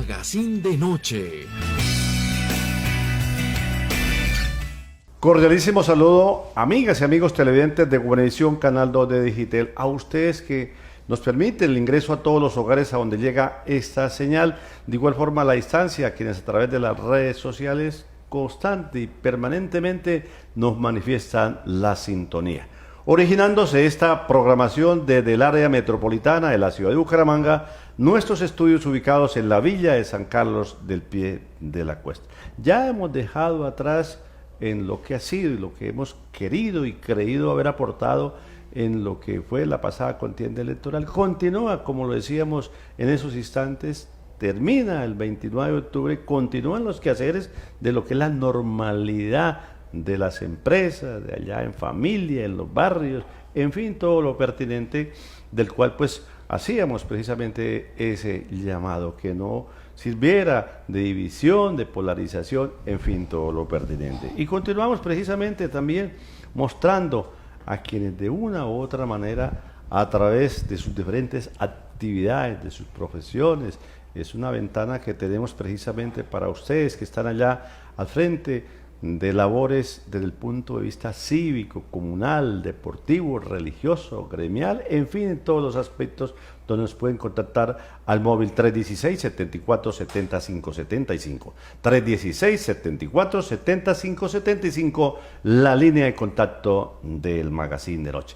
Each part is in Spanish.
Magazine de Noche. Cordialísimo saludo, amigas y amigos televidentes de Guanevisión Canal 2 de Digital, a ustedes que nos permiten el ingreso a todos los hogares a donde llega esta señal. De igual forma, a la distancia, quienes a través de las redes sociales constante y permanentemente nos manifiestan la sintonía. Originándose esta programación desde el área metropolitana de la ciudad de Bucaramanga, nuestros estudios ubicados en la villa de San Carlos del Pie de la Cuesta. Ya hemos dejado atrás en lo que ha sido y lo que hemos querido y creído haber aportado en lo que fue la pasada contienda electoral. Continúa, como lo decíamos en esos instantes, termina el 29 de octubre, continúan los quehaceres de lo que es la normalidad de las empresas, de allá en familia, en los barrios, en fin, todo lo pertinente del cual pues hacíamos precisamente ese llamado, que no sirviera de división, de polarización, en fin, todo lo pertinente. Y continuamos precisamente también mostrando a quienes de una u otra manera, a través de sus diferentes actividades, de sus profesiones, es una ventana que tenemos precisamente para ustedes que están allá al frente de labores desde el punto de vista cívico, comunal, deportivo, religioso, gremial, en fin, en todos los aspectos donde nos pueden contactar al móvil 316-74-75-75, 316-74-75-75, la línea de contacto del Magazine de Noche.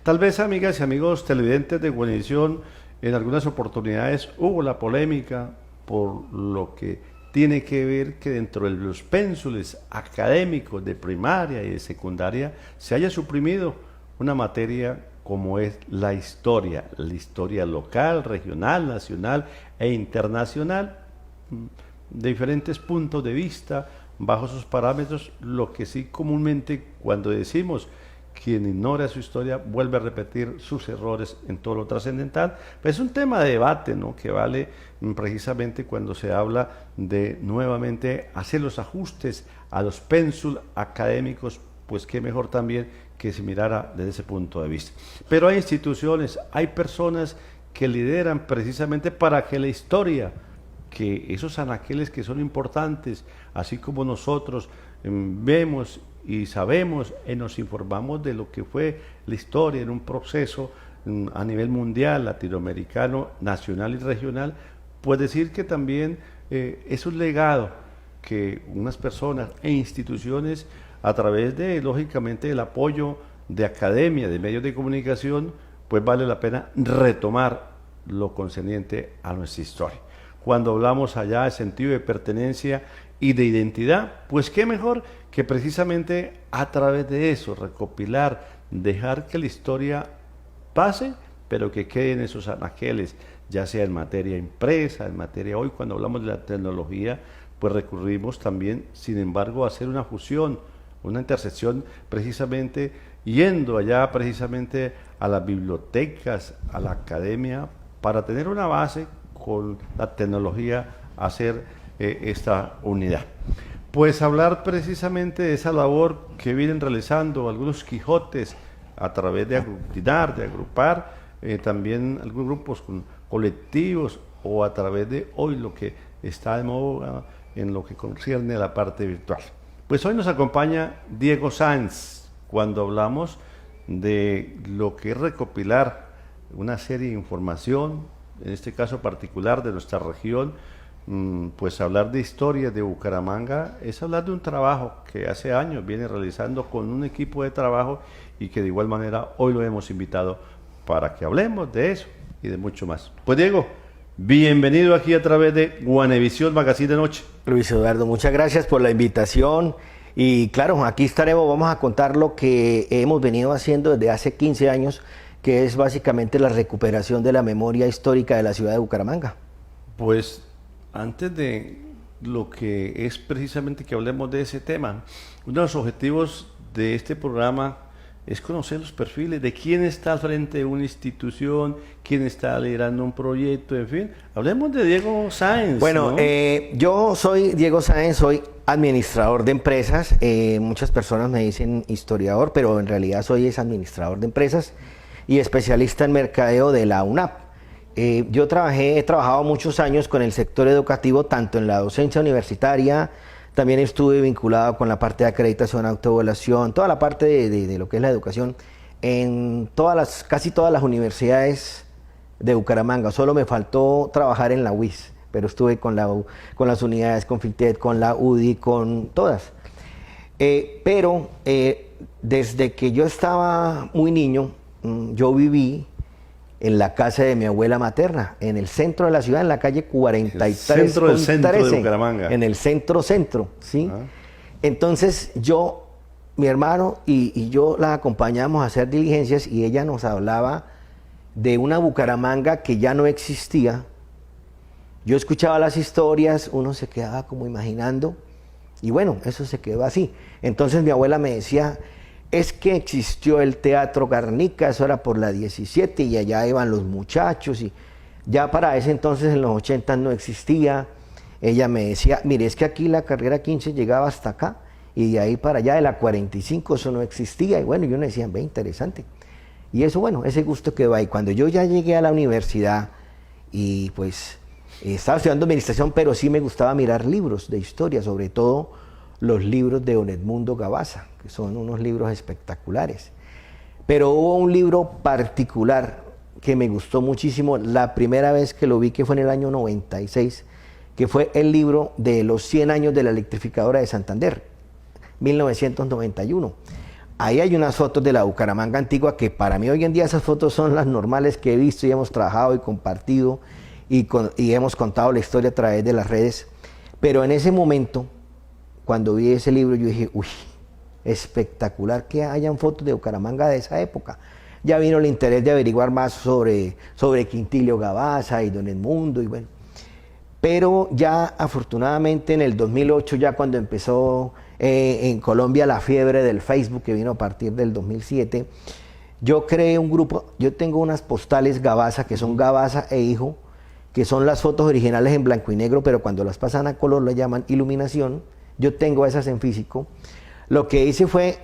Tal vez, amigas y amigos televidentes de Guanevisión, en algunas oportunidades hubo la polémica por lo que tiene que ver que dentro de los pénsules académicos de primaria y de secundaria se haya suprimido una materia como es la historia local, regional, nacional e internacional, de diferentes puntos de vista, bajo sus parámetros, lo que sí comúnmente cuando decimos quien ignora su historia vuelve a repetir sus errores en todo lo trascendental. Pues es un tema de debate, ¿no?, que vale precisamente cuando se habla de nuevamente hacer los ajustes a los pénsul académicos, pues qué mejor también que se mirara desde ese punto de vista. Pero hay instituciones, hay personas que lideran precisamente para que la historia, que esos anaqueles que son importantes, así como nosotros vemos y sabemos y nos informamos de lo que fue la historia en un proceso a nivel mundial, latinoamericano, nacional y regional, pues decir que también es un legado que unas personas e instituciones, a través de, lógicamente, el apoyo de academia, de medios de comunicación, pues vale la pena retomar lo concerniente a nuestra historia. Cuando hablamos allá de sentido de pertenencia y de identidad, pues qué mejor que precisamente a través de eso, recopilar, dejar que la historia pase, pero que queden esos anaqueles, ya sea en materia impresa, en materia hoy, cuando hablamos de la tecnología, pues recurrimos también, sin embargo, a hacer una fusión, una intersección, precisamente yendo allá precisamente a las bibliotecas, a la academia, para tener una base con la tecnología, hacer esta unidad. Pues hablar precisamente de esa labor que vienen realizando algunos Quijotes a través de aglutinar, de agrupar, también algunos grupos colectivos, o a través de hoy lo que está de moda en lo que concierne a la parte virtual. Pues hoy nos acompaña Diego Sáenz cuando hablamos de lo que es recopilar una serie de información, en este caso particular de nuestra región. Pues hablar de historia de Bucaramanga es hablar de un trabajo que hace años viene realizando con un equipo de trabajo y que de igual manera hoy lo hemos invitado para que hablemos de eso y de mucho más. Pues Diego, bienvenido aquí a través de Guanevisión Magazine de Noche. Luis Eduardo, muchas gracias por la invitación y claro, aquí estaremos, vamos a contar lo que hemos venido haciendo desde hace 15 años, que es básicamente la recuperación de la memoria histórica de la ciudad de Bucaramanga. Pues antes de lo que es precisamente que hablemos de ese tema, uno de los objetivos de este programa es conocer los perfiles de quién está al frente de una institución, quién está liderando un proyecto, en fin. Hablemos de Diego Sáenz. Bueno, ¿no? Yo soy Diego Sáenz, soy administrador de empresas. Muchas personas me dicen historiador, pero en realidad soy administrador de empresas y especialista en mercadeo de la UNAP. He trabajado muchos años con el sector educativo, tanto en la docencia universitaria, también estuve vinculado con la parte de acreditación, autoevaluación, toda la parte de lo que es la educación en casi todas las universidades de Bucaramanga. Solo me faltó trabajar en la UIS, pero estuve con las unidades, con FITED, con la UDI, con todas. Desde que yo estaba muy niño, yo viví en la casa de mi abuela materna, en el centro de la ciudad, en la calle 43 centro del con centro 13, de Bucaramanga. en el centro, ¿sí? Ajá. Entonces mi hermano y yo la acompañamos a hacer diligencias y ella nos hablaba de una Bucaramanga que ya no existía. Yo escuchaba las historias, uno se quedaba como imaginando y bueno, eso se quedó así. Entonces mi abuela me decía, es que existió el Teatro Garnica, eso era por la 17 y allá iban los muchachos y ya para ese entonces en los 80 no existía. Ella me decía, mire, es que aquí la carrera 15 llegaba hasta acá y de ahí para allá de la 45 eso no existía y bueno, yo me decía, ve, interesante. Y eso, bueno, ese gusto quedó ahí. Cuando yo ya llegué a la universidad y pues estaba estudiando administración, pero sí me gustaba mirar libros de historia, sobre todo los libros de don Edmundo Gabaza, que son unos libros espectaculares. Pero hubo un libro particular que me gustó muchísimo, la primera vez que lo vi, que fue en el año 96, que fue el libro de los 100 años de la electrificadora de Santander, 1991. Ahí hay unas fotos de la Bucaramanga antigua que para mí hoy en día esas fotos son las normales que he visto y hemos trabajado y compartido y hemos contado la historia a través de las redes. Pero en ese momento, cuando vi ese libro, yo dije, uy, espectacular que hayan fotos de Bucaramanga de esa época. Ya vino el interés de averiguar más sobre Quintilio Gabaza y don Edmundo y bueno. Pero ya afortunadamente en el 2008, ya cuando empezó en Colombia la fiebre del Facebook, que vino a partir del 2007, yo creé un grupo, yo tengo unas postales Gabaza, que son Gabaza e Hijo, que son las fotos originales en blanco y negro, pero cuando las pasan a color lo llaman iluminación. Yo tengo esas en físico. Lo que hice fue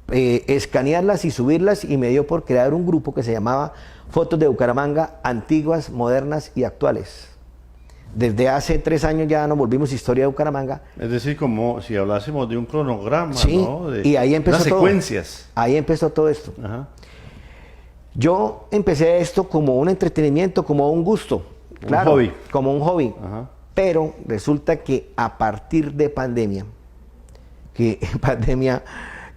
escanearlas y subirlas y me dio por crear un grupo que se llamaba Fotos de Bucaramanga, Antiguas, Modernas y Actuales. Desde hace 3 años ya nos volvimos Historia de Bucaramanga. Es decir, como si hablásemos de un cronograma, Sí, ¿no? y ahí empezó unas todo. Secuencias. Ahí empezó todo esto. Ajá. Yo empecé esto como un entretenimiento, como un gusto. Claro, hobby. como un hobby. Ajá. Pero resulta que a partir de pandemia,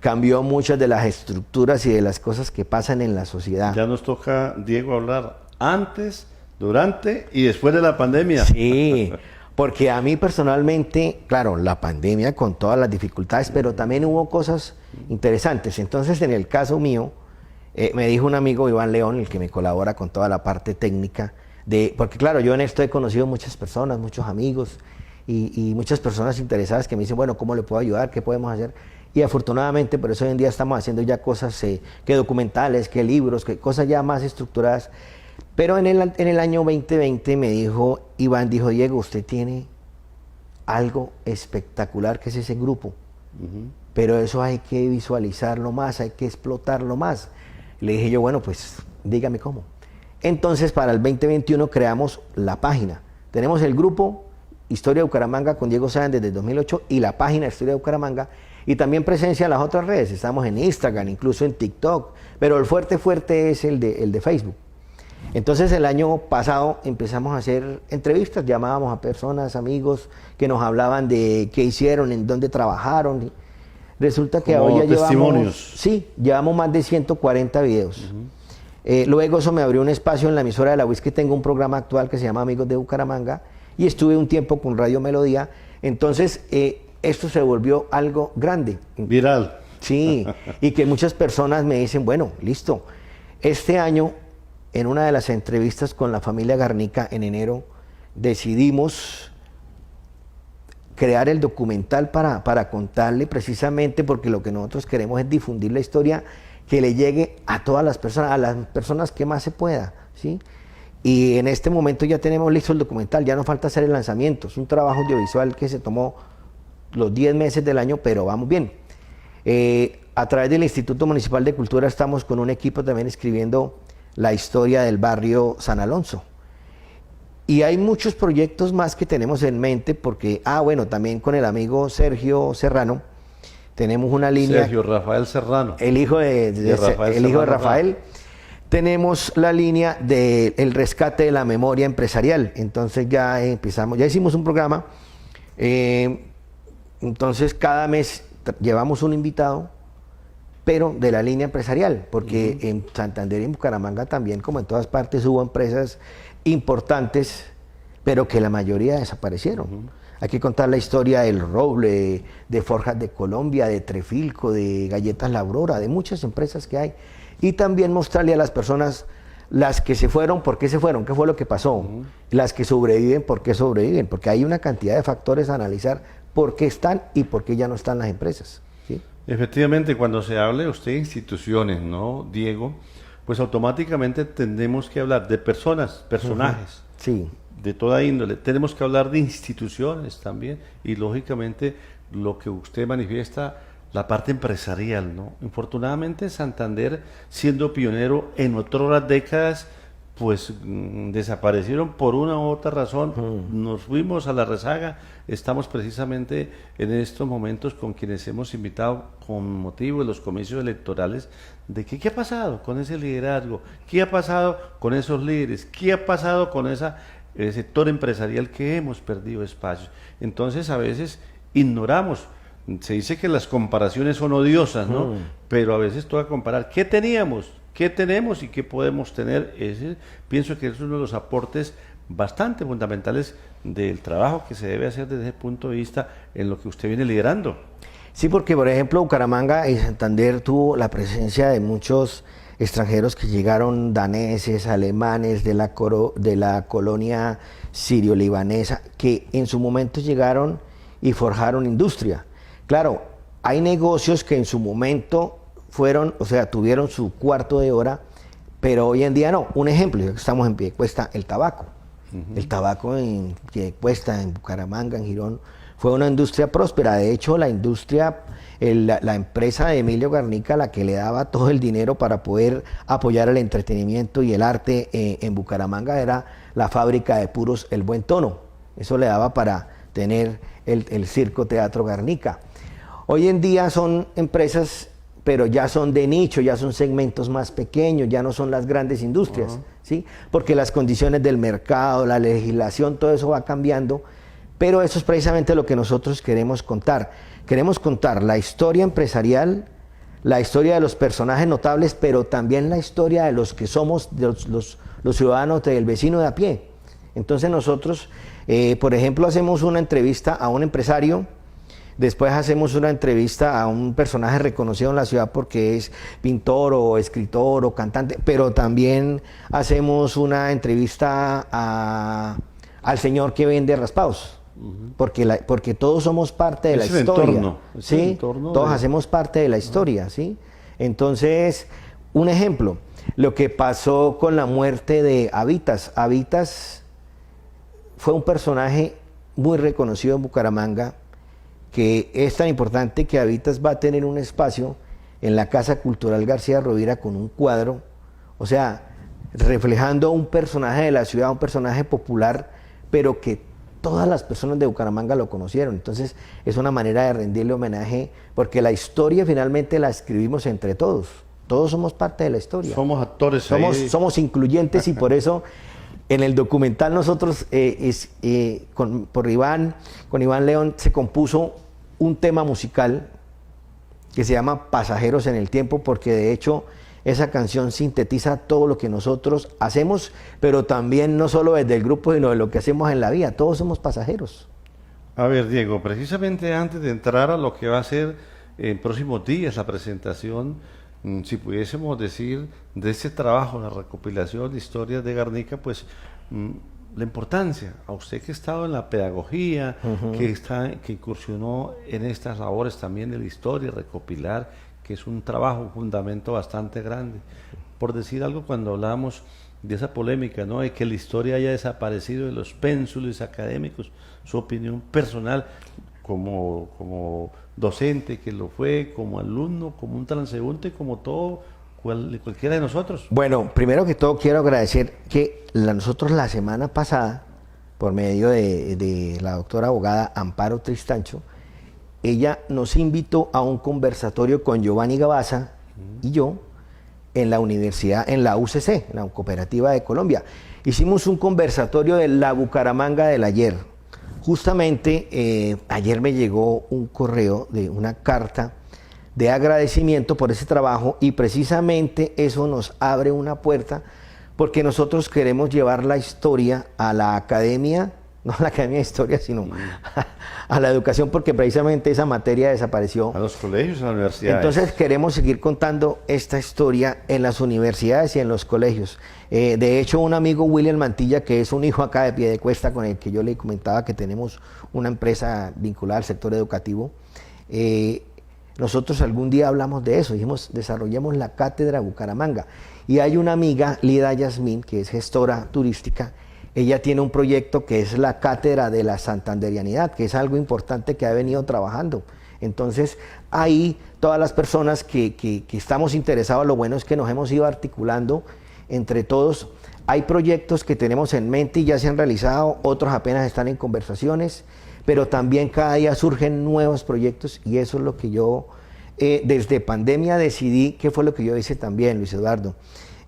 cambió muchas de las estructuras y de las cosas que pasan en la sociedad. Ya nos toca, Diego, hablar antes, durante y después de la pandemia. Sí, porque a mí personalmente, claro, la pandemia con todas las dificultades, pero también hubo cosas interesantes. Entonces, en el caso mío, me dijo un amigo, Iván León, el que me colabora con toda la parte técnica, porque claro, yo en esto he conocido muchas personas, muchos amigos y muchas personas interesadas que me dicen, bueno, ¿cómo le puedo ayudar? ¿Qué podemos hacer? Y afortunadamente, por eso hoy en día estamos haciendo ya cosas que documentales, que libros, que cosas ya más estructuradas. Pero en el año 2020 me dijo, Iván, dijo, Diego, usted tiene algo espectacular que es ese grupo. Pero eso hay que visualizarlo más, hay que explotarlo más. Le dije yo, bueno, pues dígame cómo. Entonces, para el 2021 creamos la página. Tenemos el grupo Historia de Bucaramanga con Diego Sáenz desde el 2008 y la página Historia de Bucaramanga y también presencia en las otras redes. Estamos en Instagram, incluso en TikTok, pero el fuerte es el de Facebook. Entonces, el año pasado empezamos a hacer entrevistas, llamábamos a personas, amigos, que nos hablaban de qué hicieron, en dónde trabajaron. Resulta que Como hoy ya testimonios. llevamos más de 140 videos. Luego eso me abrió un espacio en la emisora de la UIS, que tengo un programa actual que se llama Amigos de Bucaramanga, y estuve un tiempo con Radio Melodía. Entonces, esto se volvió algo grande. Viral. Sí, y que muchas personas me dicen, bueno, listo. Este año, en una de las entrevistas con la familia Garnica en enero, decidimos crear el documental para contarle precisamente, porque lo que nosotros queremos es difundir la historia, que le llegue a todas las personas, a las personas que más se pueda, ¿sí? Y en este momento ya tenemos listo el documental, ya nos falta hacer el lanzamiento. Es un trabajo audiovisual que se tomó los 10 meses del año, pero vamos bien. A través del Instituto Municipal de Cultura estamos con un equipo también escribiendo la historia del barrio San Alonso. Y hay muchos proyectos más que tenemos en mente porque, bueno, también con el amigo Sergio Serrano tenemos una línea. Sergio Rafael Serrano. El hijo de Rafael. Tenemos la línea del rescate de la memoria empresarial. Entonces ya empezamos, ya hicimos un programa. Entonces cada mes llevamos un invitado, pero de la línea empresarial, porque en Santander y en Bucaramanga también, como en todas partes, hubo empresas importantes, pero que la mayoría desaparecieron. Hay que contar la historia del Roble, de Forjas de Colombia, de Trefilco, de Galletas La Aurora, de muchas empresas que hay. Y también mostrarle a las personas, las que se fueron, por qué se fueron, qué fue lo que pasó. Las que sobreviven, por qué sobreviven. Porque hay una cantidad de factores a analizar por qué están y por qué ya no están las empresas. ¿Sí? Efectivamente, cuando se hable usted de instituciones, ¿no, Diego? Pues automáticamente tendremos que hablar de personas, personajes. Sí. De toda índole. Tenemos que hablar de instituciones también y lógicamente lo que usted manifiesta, la parte empresarial, ¿no? Infortunadamente Santander, siendo pionero en otras décadas, pues desaparecieron por una u otra razón, nos fuimos a la rezaga. Estamos precisamente en estos momentos con quienes hemos invitado con motivo de los comicios electorales, de que qué ha pasado con ese liderazgo, qué ha pasado con esos líderes, qué ha pasado con el sector empresarial, que hemos perdido espacios. Entonces a veces ignoramos. Se dice que las comparaciones son odiosas, ¿no? Pero a veces toca comparar qué teníamos, qué tenemos y qué podemos tener. Pienso que es uno de los aportes bastante fundamentales del trabajo que se debe hacer desde ese punto de vista en lo que usted viene liderando. Sí, porque por ejemplo Bucaramanga y Santander tuvo la presencia de muchos extranjeros que llegaron, daneses, alemanes, de la colonia sirio-libanesa, que en su momento llegaron y forjaron industria. Claro, hay negocios que en su momento tuvieron su cuarto de hora, pero hoy en día no. Un ejemplo, ya que estamos en Piedecuesta, el tabaco. El tabaco en Piedecuesta, en Bucaramanga, en Girón, fue una industria próspera. De hecho, la industria, la empresa de Emilio Garnica, la que le daba todo el dinero para poder apoyar el entretenimiento y el arte en Bucaramanga, era la fábrica de puros El Buen Tono. Eso le daba para tener el Circo Teatro Garnica. Hoy en día son empresas, pero ya son de nicho, ya son segmentos más pequeños, ya no son las grandes industrias, ¿sí? Porque las condiciones del mercado, la legislación, todo eso va cambiando, pero eso es precisamente lo que nosotros queremos contar. Queremos contar la historia empresarial, la historia de los personajes notables, pero también la historia de los que somos, de los ciudadanos, del vecino de a pie. Entonces nosotros, por ejemplo, hacemos una entrevista a un empresario. Después hacemos una entrevista a un personaje reconocido en la ciudad porque es pintor o escritor o cantante, pero también hacemos una entrevista al señor que vende raspados, porque todos somos parte de la historia. ¿Sí? Todos hacemos parte de la historia, ¿sí? Entonces, un ejemplo, lo que pasó con la muerte de Avitas. Avitas fue un personaje muy reconocido en Bucaramanga, que es tan importante que Avitas va a tener un espacio en la Casa Cultural García Rovira con un cuadro, o sea, reflejando un personaje de la ciudad, un personaje popular, pero que todas las personas de Bucaramanga lo conocieron. Entonces es una manera de rendirle homenaje, porque la historia finalmente la escribimos entre todos. Todos somos parte de la historia. Somos actores, somos incluyentes, y por eso en el documental nosotros, con Iván León, se compuso un tema musical que se llama Pasajeros en el Tiempo, porque de hecho esa canción sintetiza todo lo que nosotros hacemos, pero también no solo desde el grupo, sino de lo que hacemos en la vida. Todos somos pasajeros. A ver, Diego, precisamente antes de entrar a lo que va a ser en próximos días la presentación, si pudiésemos decir de ese trabajo, la recopilación de historias de Garnica, pues la importancia, a usted que ha estado en la pedagogía, que incursionó en estas labores también de la historia, recopilar, que es un trabajo, un fundamento bastante grande. Por decir algo, cuando hablábamos de esa polémica, ¿no?, de que la historia haya desaparecido de los pénsules académicos, su opinión personal como docente que lo fue, como alumno, como un transeúnte, como todo cualquiera de nosotros. Bueno, primero que todo quiero agradecer que nosotros la semana pasada, por medio de la doctora abogada Amparo Tristancho, ella nos invitó a un conversatorio con Giovanni Gabaza y yo en la universidad, en la UCC, en la Cooperativa de Colombia. Hicimos un conversatorio de la Bucaramanga del ayer. Justamente ayer me llegó un correo de una carta de agradecimiento por ese trabajo y precisamente eso nos abre una puerta porque nosotros queremos llevar la historia a la academia, no a la academia de historia, sino a la educación, porque precisamente esa materia desapareció. A los colegios, a las universidades. Entonces queremos seguir contando esta historia en las universidades y en los colegios. De hecho, un amigo, William Mantilla, que es un hijo acá de Piedecuesta, con el que yo le comentaba que tenemos una empresa vinculada al sector educativo, nosotros algún día hablamos de eso, dijimos, desarrollemos la cátedra Bucaramanga. Y hay una amiga, Lida Yasmín, que es gestora turística, ella tiene un proyecto que es la cátedra de la santanderianidad, que es algo importante que ha venido trabajando. Entonces, ahí todas las personas que estamos interesados, lo bueno es que nos hemos ido articulando entre todos. Hay proyectos que tenemos en mente y ya se han realizado, otros apenas están en conversaciones, pero también cada día surgen nuevos proyectos y eso es lo que yo desde pandemia decidí, que fue lo que yo hice también, Luis Eduardo.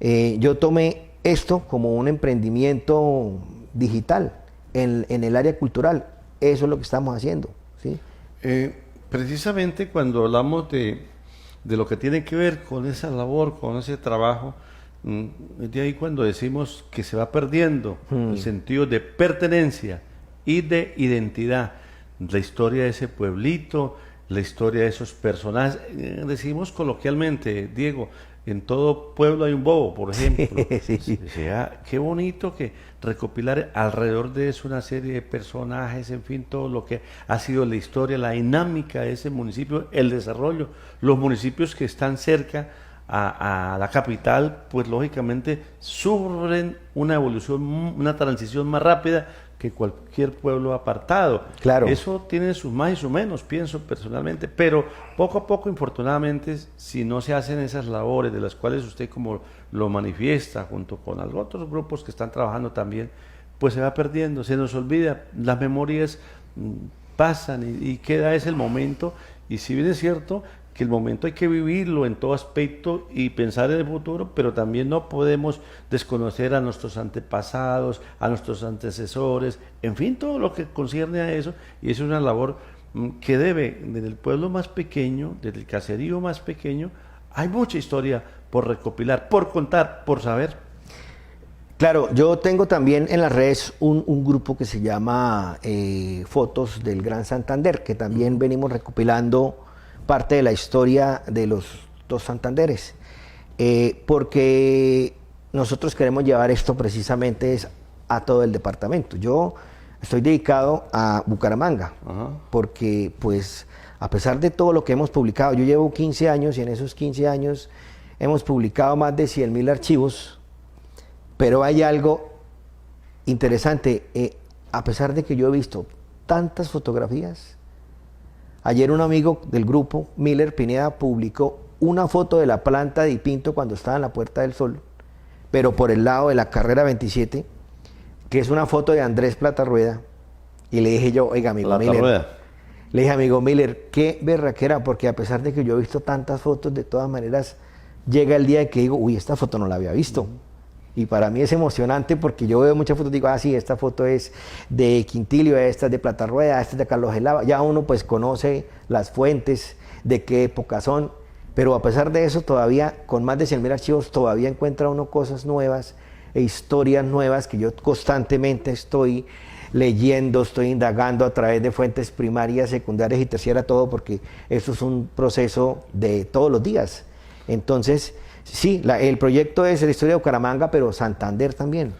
Yo tomé esto como un emprendimiento digital en el área cultural, eso es lo que estamos haciendo, ¿sí? Precisamente cuando hablamos de lo que tiene que ver con esa labor, con ese trabajo, es de ahí cuando decimos que se va perdiendo el sentido de pertenencia y de identidad, la historia de ese pueblito, la historia de esos personajes. Decimos coloquialmente, Diego, en todo pueblo hay un bobo, por ejemplo. Sí. O sea, qué bonito que recopilar alrededor de eso una serie de personajes, en fin, todo lo que ha sido la historia, la dinámica de ese municipio, el desarrollo. Los municipios que están cerca a la capital, pues lógicamente sufren una evolución, una transición más rápida que cualquier pueblo apartado. Claro. Eso tiene sus más y sus menos, pienso personalmente, pero poco a poco, infortunadamente, si no se hacen esas labores de las cuales usted como lo manifiesta, junto con otros grupos que están trabajando también, pues se va perdiendo, se nos olvida, las memorias pasan y queda ese el momento, y si bien es cierto que el momento hay que vivirlo en todo aspecto y pensar en el futuro, pero también no podemos desconocer a nuestros antepasados, a nuestros antecesores, en fin, todo lo que concierne a eso, y es una labor que debe, desde el pueblo más pequeño, desde el caserío más pequeño, hay mucha historia por recopilar, por contar, por saber. Claro, yo tengo también en las redes un grupo que se llama Fotos del Gran Santander, que también venimos recopilando parte de la historia de los dos Santanderes, porque nosotros queremos llevar esto precisamente a todo el departamento. Yo estoy dedicado a Bucaramanga, porque pues a pesar de todo lo que hemos publicado, yo llevo 15 años y en esos 15 años hemos publicado más de 100.000 archivos, pero hay algo interesante, a pesar de que yo he visto tantas fotografías. Ayer un amigo del grupo, Miller Pineda, publicó una foto de la planta de Ipinto cuando estaba en la Puerta del Sol, pero por el lado de la carrera 27, que es una foto de Andrés Platarrueda, y le dije yo, oiga, amigo Miller, le dije, amigo Miller, qué berraquera, porque a pesar de que yo he visto tantas fotos, de todas maneras, llega el día en que digo, uy, esta foto no la había visto. Y para mí es emocionante porque yo veo muchas fotos y digo, ah, sí, esta foto es de Quintilio, esta es de Platarrueda, esta es de Carlos Gelaba. Ya uno pues conoce las fuentes, de qué época son, pero a pesar de eso todavía, con más de 100.000 archivos, todavía encuentra uno cosas nuevas e historias nuevas que yo constantemente estoy leyendo, estoy indagando a través de fuentes primarias, secundarias y terciarias, todo, porque eso es un proceso de todos los días. Entonces, sí, el proyecto es la historia de Bucaramanga, pero Santander también.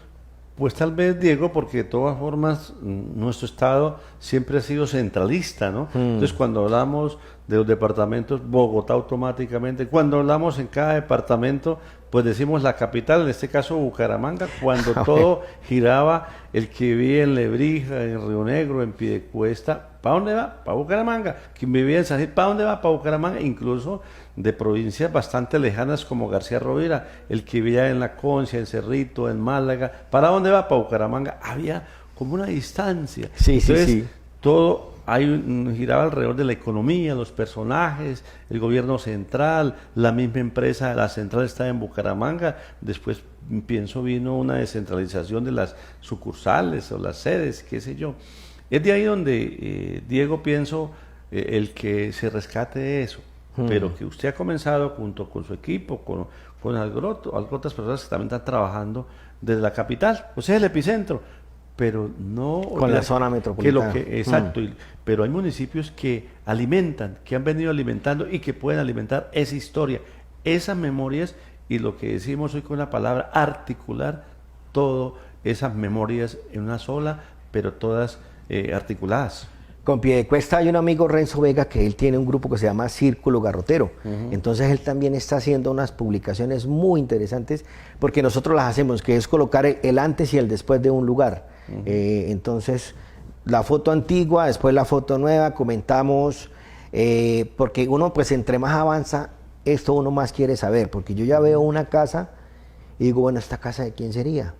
Pues tal vez, Diego, porque de todas formas nuestro estado siempre ha sido centralista, ¿no? Entonces cuando hablamos de los departamentos, Bogotá automáticamente, cuando hablamos en cada departamento, pues decimos la capital, en este caso Bucaramanga, cuando todo giraba, el que vivía en Lebrija, en Río Negro, en Piedecuesta, ¿para dónde va? Para Bucaramanga. Quien vivía en San Gil, ¿para dónde va? Para Bucaramanga. Incluso de provincias bastante lejanas como García Rovira, el que vivía en La Concia, en Cerrito, en Málaga. ¿Para dónde va? Para Bucaramanga. Había como una distancia. Sí, Entonces, sí, sí. todo giraba alrededor de la economía, los personajes, el gobierno central, la misma empresa, la central estaba en Bucaramanga, después pienso vino una descentralización de las sucursales o las sedes, qué sé yo. Es de ahí donde, Diego, pienso, el que se rescate eso, pero que usted ha comenzado junto con su equipo, con algunas otras personas que también están trabajando desde la capital, o sea, el epicentro, pero no Con la zona metropolitana. Exacto, pero hay municipios que alimentan, que han venido alimentando y que pueden alimentar esa historia, esas memorias y lo que decimos hoy con la palabra articular todo esas memorias en una sola, pero todas articuladas. Con Piedecuesta hay un amigo, Renzo Vega, que él tiene un grupo que se llama Círculo Garrotero. Entonces él también está haciendo unas publicaciones muy interesantes porque nosotros las hacemos, que es colocar el antes y el después de un lugar. Entonces, la foto antigua, después la foto nueva, comentamos, porque uno pues entre más avanza, esto uno más quiere saber, porque yo ya veo una casa y digo, bueno, ¿esta casa de quién sería?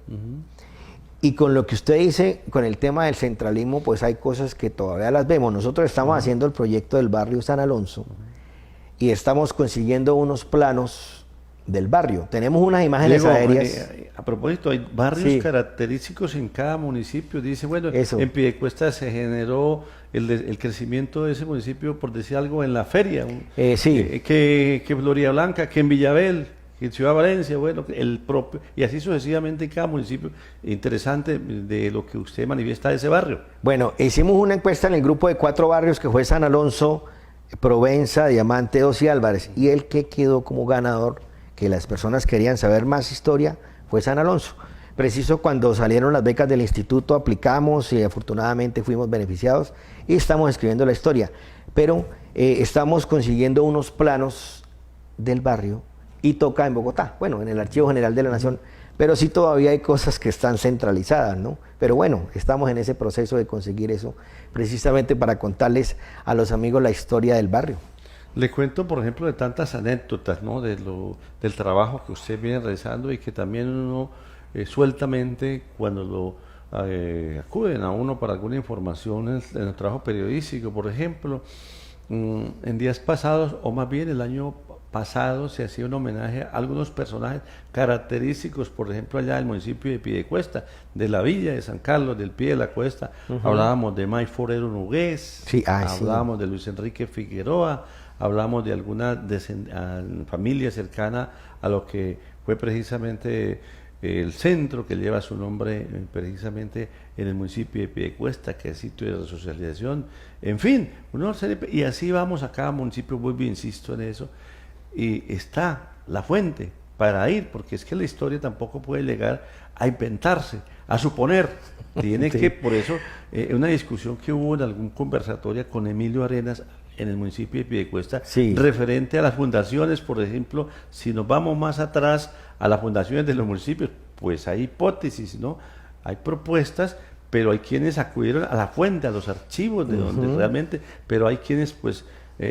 Y con lo que usted dice, con el tema del centralismo, pues hay cosas que todavía las vemos. Nosotros estamos haciendo el proyecto del barrio San Alonso y estamos consiguiendo unos planos del barrio. Tenemos unas imágenes aéreas. A propósito, hay barrios característicos en cada municipio. Dice, bueno, en Piedecuesta se generó el crecimiento de ese municipio, por decir algo, en la feria. Que Floria Blanca, que en Villabel, que en Ciudad Valencia, bueno, el propio, y así sucesivamente en cada municipio. Interesante de lo que usted manifiesta de ese barrio. Bueno, hicimos una encuesta en el grupo de 4 barrios que fue San Alonso, Provenza, Diamante 2 y Álvarez. Y el que quedó como ganador, que las personas querían saber más historia, fue San Alonso. Preciso cuando salieron las becas del instituto, aplicamos y afortunadamente fuimos beneficiados y estamos escribiendo la historia. Pero estamos consiguiendo unos planos del barrio y toca en Bogotá, bueno, en el Archivo General de la Nación, pero sí todavía hay cosas que están centralizadas, ¿no? Pero bueno, estamos en ese proceso de conseguir eso, precisamente para contarles a los amigos la historia del barrio. Le cuento, por ejemplo, de tantas anécdotas, ¿no? Del trabajo que usted viene realizando y que también uno sueltamente, cuando acuden a uno para alguna información en el trabajo periodístico, por ejemplo, en días pasados, o más bien el año pasado, se hacía un homenaje a algunos personajes característicos, por ejemplo, allá del municipio de Piedecuesta, de la villa de San Carlos, del pie de la cuesta. Hablábamos de May Forero Nugués, hablábamos de Luis Enrique Figueroa, hablamos de alguna familia cercana a lo que fue precisamente el centro que lleva su nombre precisamente en el municipio de Piedecuesta, que es sitio de resocialización, en fin, y así vamos a cada municipio, vuelvo e insisto en eso, y está la fuente para ir, porque es que la historia tampoco puede llegar a inventarse, a suponer, tiene que, por eso, una discusión que hubo en algún conversatorio con Emilio Arenas, en el municipio de Piedecuesta, referente a las fundaciones, por ejemplo, si nos vamos más atrás a las fundaciones de los municipios, pues hay hipótesis, ¿no? Hay propuestas, pero hay quienes acudieron a la fuente, a los archivos de donde realmente, pero hay quienes pues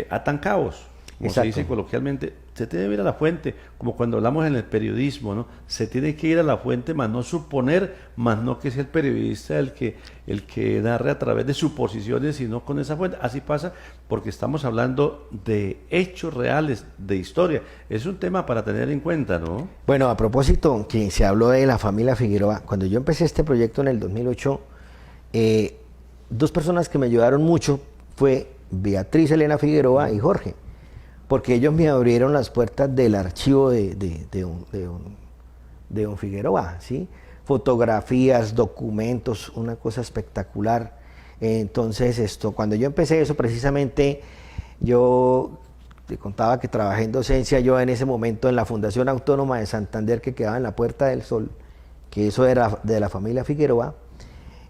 atan cabos, como se dice coloquialmente. Se tiene que ir a la fuente, como cuando hablamos en el periodismo, ¿no? Se tiene que ir a la fuente, más no suponer, más no que sea el periodista el que narre a través de suposiciones, sino con esa fuente. Así pasa porque estamos hablando de hechos reales, de historia. Es un tema para tener en cuenta, ¿no? Bueno, a propósito, que se habló de la familia Figueroa, cuando yo empecé este proyecto en el 2008, 2 personas que me ayudaron mucho fue Beatriz Elena Figueroa y Jorge, porque ellos me abrieron las puertas del archivo de don Figueroa, ¿sí? Fotografías, documentos, una cosa espectacular. Entonces, cuando yo empecé eso, precisamente, yo te contaba que trabajé en docencia, yo en ese momento en la Fundación Autónoma de Santander, que quedaba en la Puerta del Sol, que eso era de la familia Figueroa.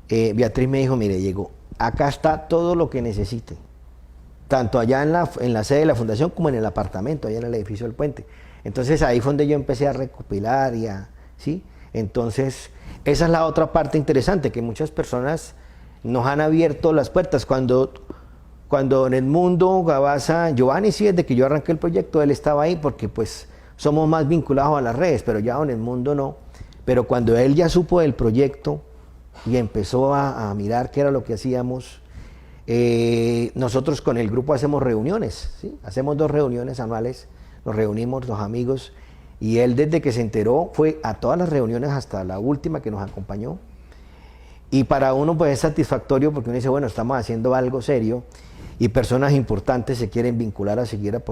Beatriz me dijo, mire, Diego, acá está todo lo que necesite, tanto allá en la sede de la fundación como en el apartamento, allá en el edificio del puente. Entonces ahí fue donde yo empecé a recopilar ¿sí? Entonces esa es la otra parte interesante, que muchas personas nos han abierto las puertas. Cuando Cuando don Edmundo Gabaza, Giovanni, sí, desde que yo arranqué el proyecto, él estaba ahí porque pues somos más vinculados a las redes, pero ya don Edmundo no. Pero cuando él ya supo del proyecto y empezó a mirar qué era lo que hacíamos, nosotros con el grupo hacemos reuniones, ¿sí? Hacemos 2 reuniones anuales, nos reunimos los amigos, y él desde que se enteró fue a todas las reuniones hasta la última que nos acompañó. Y para uno pues es satisfactorio porque uno dice, bueno, estamos haciendo algo serio y personas importantes se quieren vincular a seguir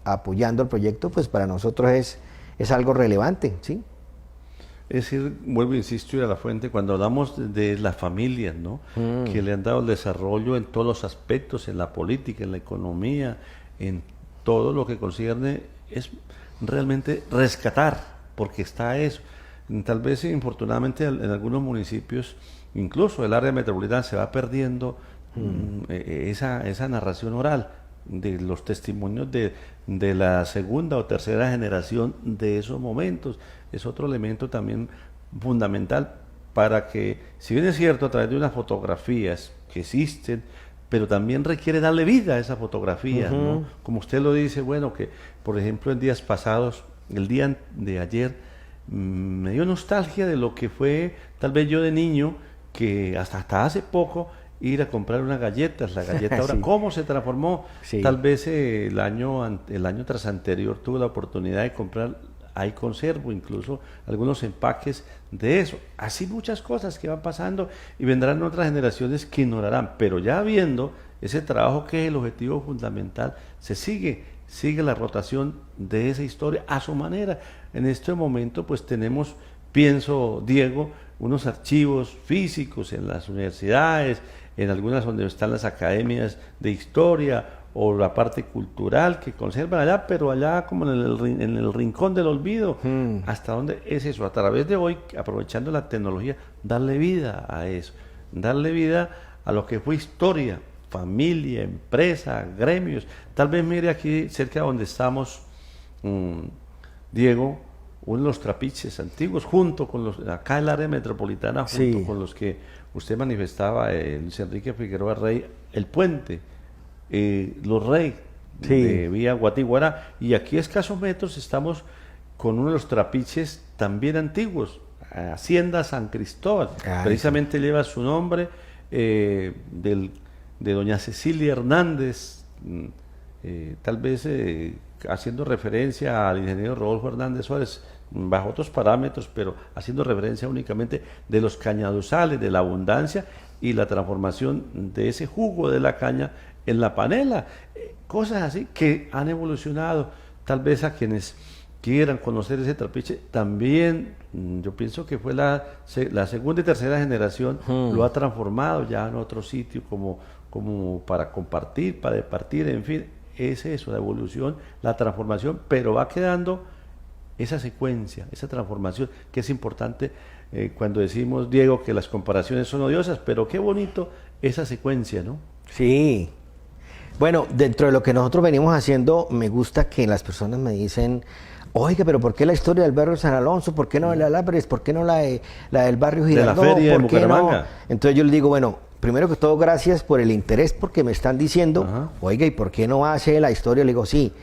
apoyando el proyecto, pues para nosotros es algo relevante, ¿sí? Es decir, vuelvo, insisto, ir a la fuente, cuando hablamos de las familias, ¿no? Que le han dado el desarrollo en todos los aspectos, en la política, en la economía, en todo lo que concierne, es realmente rescatar, porque está eso. Tal vez, infortunadamente, en algunos municipios, incluso el área metropolitana, se va perdiendo esa narración oral de los testimonios de la segunda o tercera generación de esos momentos. Es otro elemento también fundamental para que, si bien es cierto, a través de unas fotografías que existen, pero también requiere darle vida a esas fotografías, ¿no? Como usted lo dice, bueno, que por ejemplo en días pasados, el día de ayer, me dio nostalgia de lo que fue tal vez yo de niño, que hasta hace poco ir a comprar unas galletas, la galleta ahora, Sí. ¿cómo se transformó? Sí. Tal vez el año tras anterior tuve la oportunidad de comprar, ahí conservo incluso algunos empaques de eso. Así muchas cosas que van pasando y vendrán otras generaciones que ignorarán, pero ya viendo ese trabajo que es el objetivo fundamental, se sigue la rotación de esa historia a su manera. En este momento pues tenemos, pienso, Diego, unos archivos físicos en las universidades, en algunas donde están las academias de historia o la parte cultural que conservan allá, pero allá como en el rincón del olvido. ¿Hasta dónde es eso? A través de hoy, aprovechando la tecnología, darle vida a eso, darle vida a lo que fue historia, familia, empresa, gremios. Tal vez mire aquí cerca donde estamos, Diego, uno de los trapiches antiguos, junto con los, acá en el área metropolitana, junto Sí. con los que usted manifestaba, Luis Enrique Figueroa Rey, el puente, los Rey, Sí. de vía Guatiguará, y aquí a escasos metros estamos con uno de los trapiches también antiguos, Hacienda San Cristóbal, Ay, precisamente lleva su nombre de doña Cecilia Hernández, tal vez haciendo referencia al ingeniero Rodolfo Hernández Suárez, bajo otros parámetros, pero haciendo referencia únicamente de los cañaduzales, de la abundancia y la transformación de ese jugo de la caña en la panela, cosas así que han evolucionado. Tal vez a quienes quieran conocer ese trapiche, también yo pienso que fue la segunda y tercera generación, lo ha transformado ya en otro sitio como para compartir, para departir, en fin, es eso, la evolución, la transformación, pero va quedando esa secuencia, esa transformación, que es importante cuando decimos, Diego, que las comparaciones son odiosas, pero qué bonito esa secuencia, ¿no? Sí. Bueno, dentro de lo que nosotros venimos haciendo, me gusta que las personas me dicen, oiga, pero ¿por qué la historia del barrio San Alonso? ¿Por qué no la de Álvarez? ¿Por qué no la del barrio Girardot? De la feria de ¿Por qué no? Bucaramanga. Entonces yo les digo, bueno, primero que todo, gracias por el interés, porque me están diciendo, Ajá. oiga, ¿y por qué no hace la historia? Le digo, sí,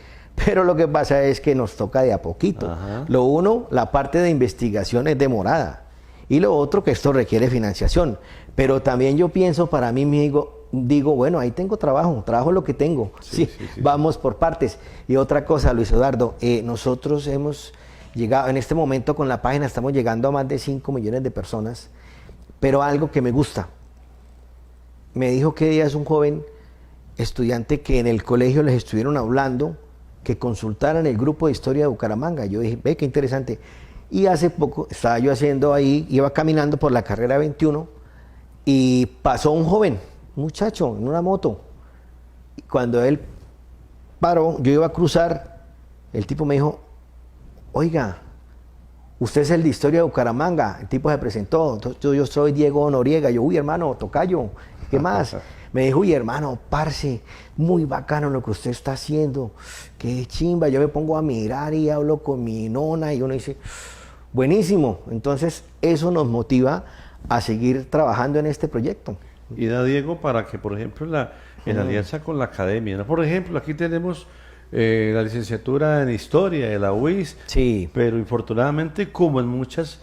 pero lo que pasa es que nos toca de a poquito. Ajá. Lo uno, la parte de investigación es demorada, y lo otro, que esto requiere financiación. Pero también yo pienso, para mí digo, bueno, ahí tengo trabajo lo que tengo. Sí, vamos por partes. Y otra cosa, Luis Eduardo, nosotros hemos llegado, en este momento con la página estamos llegando a más de 5 millones de personas, pero algo que me gusta. Me dijo que día es un joven estudiante que en el colegio les estuvieron hablando que consultaran el grupo de historia de Bucaramanga. Yo dije, ve qué interesante. Y hace poco estaba yo haciendo ahí, iba caminando por la carrera 21 y pasó un joven, un muchacho en una moto. Y cuando él paró, yo iba a cruzar, el tipo me dijo, oiga, usted es el de historia de Bucaramanga. El tipo se presentó, entonces yo soy Diego Noriega. Yo, uy, hermano, tocayo, ¿qué más? Me dijo, uy, hermano, parce, muy bacano lo que usted está haciendo, qué chimba. Yo me pongo a mirar y hablo con mi nona y uno dice, buenísimo. Entonces eso nos motiva a seguir trabajando en este proyecto. Y da, Diego, para que, por ejemplo, en alianza con la academia, ¿no? Por ejemplo, aquí tenemos la licenciatura en Historia de la UIS, Sí. pero infortunadamente, como en muchas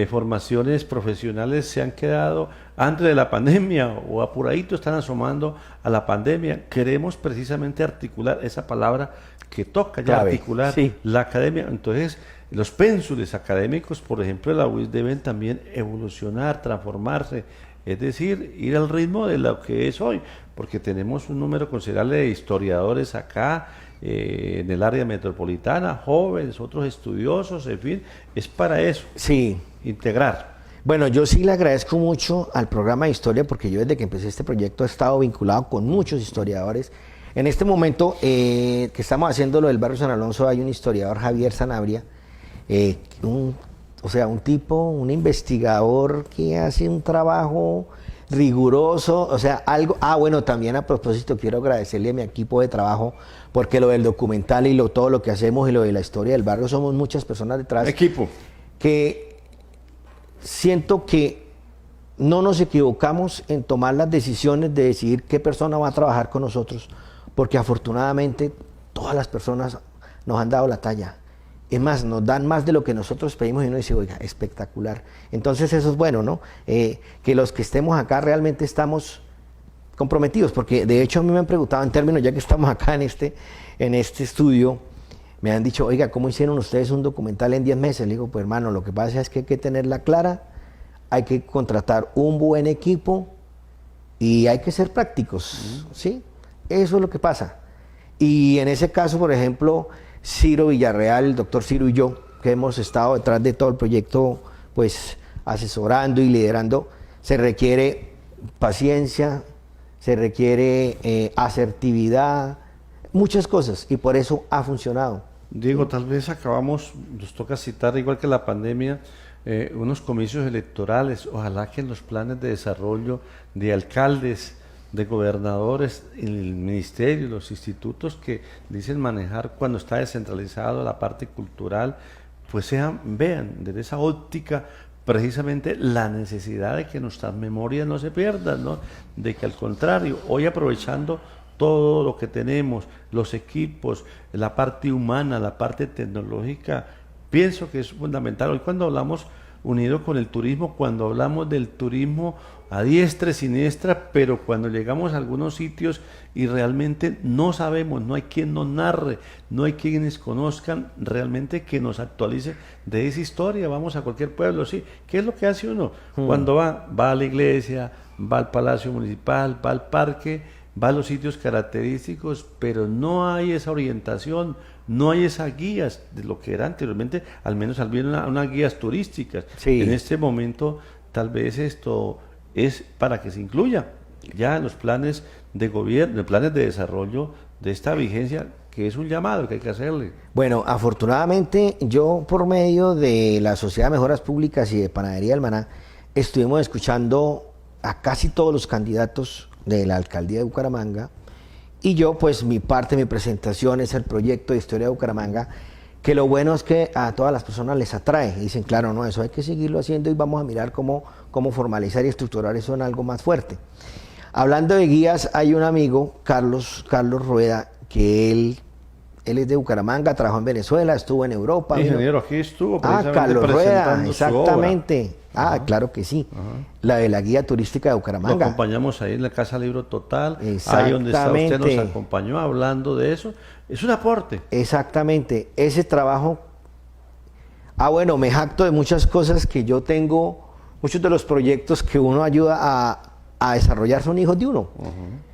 formaciones profesionales se han quedado antes de la pandemia o apuradito están asomando a la pandemia, queremos precisamente articular esa palabra que toca ya Clave, articular sí. la academia. Entonces, los pénsules académicos, por ejemplo, de la UIS deben también evolucionar, transformarse, es decir, ir al ritmo de lo que es hoy, porque tenemos un número considerable de historiadores acá, en el área metropolitana, jóvenes, otros estudiosos, en fin, es para eso, Sí. integrar. Bueno, yo sí le agradezco mucho al programa de historia porque yo desde que empecé este proyecto he estado vinculado con muchos historiadores. En este momento que estamos haciendo lo del barrio San Alonso hay un historiador, Javier Sanabria, un investigador que hace un trabajo riguroso, o sea, algo, bueno, también a propósito quiero agradecerle a mi equipo de trabajo porque lo del documental y todo lo que hacemos y lo de la historia del barrio somos muchas personas detrás. Equipo. Que siento que no nos equivocamos en tomar las decisiones de decidir qué persona va a trabajar con nosotros, porque afortunadamente todas las personas nos han dado la talla. Es más, nos dan más de lo que nosotros pedimos y uno dice, oiga, espectacular. Entonces eso es bueno, ¿no? Que los que estemos acá realmente estamos comprometidos, porque de hecho a mí me han preguntado en términos, ya que estamos acá en este estudio, me han dicho, oiga, ¿cómo hicieron ustedes un documental en 10 meses? Le digo, pues hermano, lo que pasa es que hay que tenerla clara, hay que contratar un buen equipo y hay que ser prácticos, ¿sí? Eso es lo que pasa. Y en ese caso, por ejemplo, Ciro Villarreal, el doctor Ciro y yo, que hemos estado detrás de todo el proyecto, pues asesorando y liderando, se requiere paciencia, se requiere asertividad, muchas cosas, y por eso ha funcionado. Diego, tal vez nos toca citar, igual que la pandemia, unos comicios electorales. Ojalá que en los planes de desarrollo de alcaldes, de gobernadores, el ministerio, los institutos que dicen manejar cuando está descentralizado la parte cultural, pues vean desde esa óptica precisamente la necesidad de que nuestras memorias no se pierdan, ¿no? De que al contrario, hoy aprovechando todo lo que tenemos, los equipos, la parte humana, la parte tecnológica, pienso que es fundamental. Hoy cuando hablamos unido con el turismo, cuando hablamos del turismo a diestra y siniestra, pero cuando llegamos a algunos sitios y realmente no sabemos, no hay quien nos narre, no hay quienes conozcan realmente que nos actualice de esa historia. Vamos a cualquier pueblo, sí. ¿Qué es lo que hace uno? Cuando va a la iglesia, va al Palacio Municipal, va al parque, va a los sitios característicos, pero no hay esa orientación, no hay esas guías de lo que era anteriormente, al menos unas guías turísticas. Sí. En este momento, tal vez esto es para que se incluya ya en los planes de gobierno, en planes de desarrollo de esta vigencia, que es un llamado que hay que hacerle. Bueno, afortunadamente yo por medio de la Sociedad de Mejoras Públicas y de Panadería del Maná estuvimos escuchando a casi todos los candidatos de la alcaldía de Bucaramanga y yo pues mi presentación es el proyecto de historia de Bucaramanga, que lo bueno es que a todas las personas les atrae y dicen, claro, no, eso hay que seguirlo haciendo y vamos a mirar cómo formalizar y estructurar eso en algo más fuerte. Hablando de guías, hay un amigo, Carlos Rueda, que él es de Bucaramanga, trabajó en Venezuela, estuvo en Europa. Ingeniero, aquí estuvo precisamente Carlos Rueda, presentando su obra. exactamente. Claro que sí. La de la guía turística de Lo Bucaramanga. acompañamos ahí en la Casa Libro Total, ahí donde está usted, nos acompañó hablando de eso. Es un aporte. Exactamente. Ese trabajo. Bueno, me jacto de muchas cosas que yo tengo, muchos de los proyectos que uno ayuda a desarrollar son hijos de uno.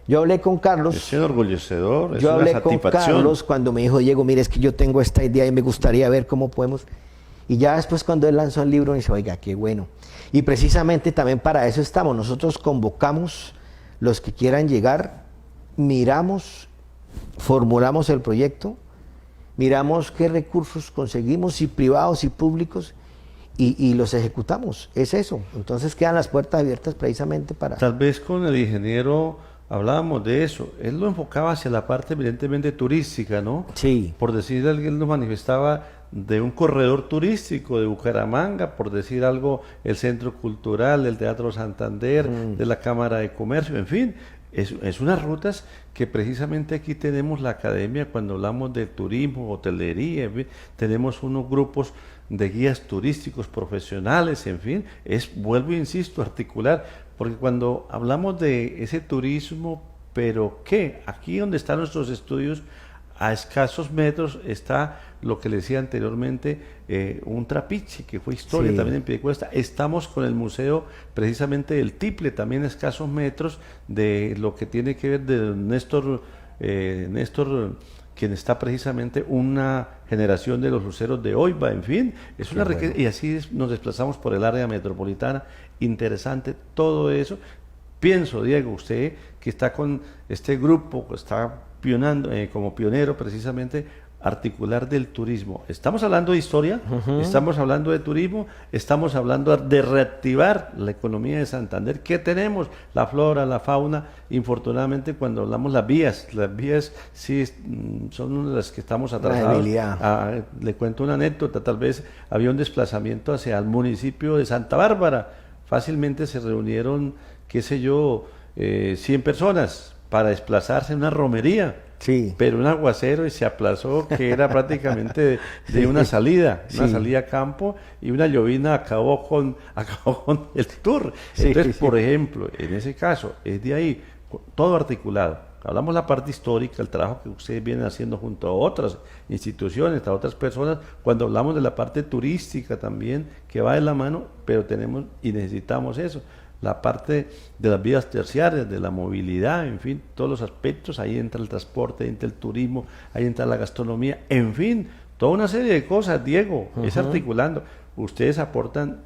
Yo hablé con Carlos. Es enorgullecedor, es Yo una hablé con satisfacción. Carlos cuando me dijo, Diego, mire, es que yo tengo esta idea y me gustaría ver cómo podemos. Y ya después cuando él lanzó el libro, me dice, oiga, qué bueno. Y precisamente también para eso estamos. Nosotros convocamos los que quieran llegar, miramos, formulamos el proyecto, miramos qué recursos conseguimos, si privados y públicos, y los ejecutamos. Es eso. Entonces quedan las puertas abiertas precisamente para... Tal vez con el ingeniero hablábamos de eso. Él lo enfocaba hacia la parte evidentemente turística, ¿no? Sí. Por decir algo, él nos manifestaba de un corredor turístico de Bucaramanga, por decir algo, el Centro Cultural, el Teatro Santander, de la Cámara de Comercio, en fin. Es unas rutas que precisamente aquí tenemos la academia cuando hablamos de turismo, hotelería, en fin, tenemos unos grupos de guías turísticos profesionales, en fin, vuelvo e insisto, articular, porque cuando hablamos de ese turismo, pero ¿qué? Aquí donde están nuestros estudios, a escasos metros está lo que le decía anteriormente, un trapiche, que fue historia también en Piedecuesta. Estamos con el museo precisamente del Tiple, también a escasos metros de lo que tiene que ver de Néstor, quien está precisamente una generación de los luceros de Oiva, en fin, es una riqueza, y así nos desplazamos por el área metropolitana, interesante todo eso. Pienso, Diego, usted que está con este grupo, que está pionando, como pionero precisamente, articular del turismo. Estamos hablando de historia, estamos hablando de turismo, estamos hablando de reactivar la economía de Santander. ¿Qué tenemos? La flora, la fauna. Infortunadamente, cuando hablamos las vías sí son una de las que estamos atrasados. Le cuento una anécdota, tal vez había un desplazamiento hacia el municipio de Santa Bárbara. Fácilmente se reunieron, qué sé yo, 100 personas para desplazarse en una romería. Sí. Pero un aguacero y se aplazó, que era prácticamente de una salida a campo, y una llovina acabó con el tour. Entonces, por ejemplo, en ese caso, es de ahí, todo articulado. Hablamos la parte histórica, el trabajo que ustedes vienen haciendo junto a otras instituciones, a otras personas, cuando hablamos de la parte turística también, que va de la mano, pero tenemos y necesitamos eso. La parte de las vías terciarias, de la movilidad, en fin, todos los aspectos, ahí entra el transporte, ahí entra el turismo, ahí entra la gastronomía, en fin, toda una serie de cosas, Diego, es articulando. Ustedes aportan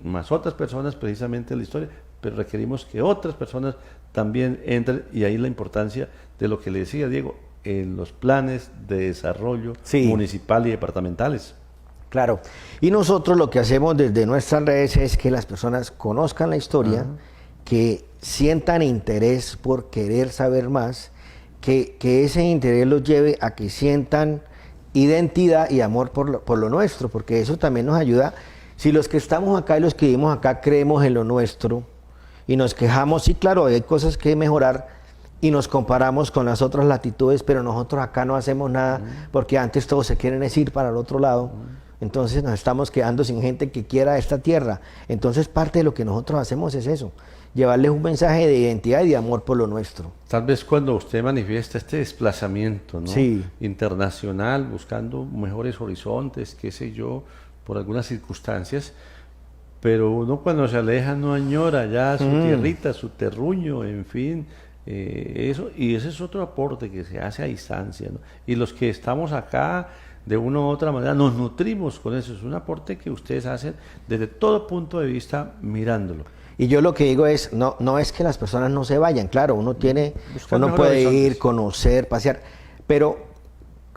más otras personas precisamente a la historia, pero requerimos que otras personas también entren, y ahí la importancia de lo que le decía Diego, en los planes de desarrollo municipal y departamentales. Claro, y nosotros lo que hacemos desde nuestras redes es que las personas conozcan la historia, que sientan interés por querer saber más, que ese interés los lleve a que sientan identidad y amor por lo nuestro, porque eso también nos ayuda. Si los que estamos acá y los que vivimos acá creemos en lo nuestro y nos quejamos, sí, claro, hay cosas que mejorar, y nos comparamos con las otras latitudes, pero nosotros acá no hacemos nada, porque antes todos se quieren ir para el otro lado. Entonces nos estamos quedando sin gente que quiera esta tierra. Entonces parte de lo que nosotros hacemos es eso, llevarles un mensaje de identidad y de amor por lo nuestro. Tal vez cuando usted manifiesta este desplazamiento, ¿no? Internacional, buscando mejores horizontes, qué sé yo, por algunas circunstancias, pero uno cuando se aleja no añora ya su tierrita, su terruño, en fin, eso, y ese es otro aporte que se hace a distancia, ¿no? Y los que estamos acá, de una u otra manera, nos nutrimos con eso. Es un aporte que ustedes hacen desde todo punto de vista mirándolo. Y yo lo que digo es, no es que las personas no se vayan, claro, uno puede ir, conocer, pasear, pero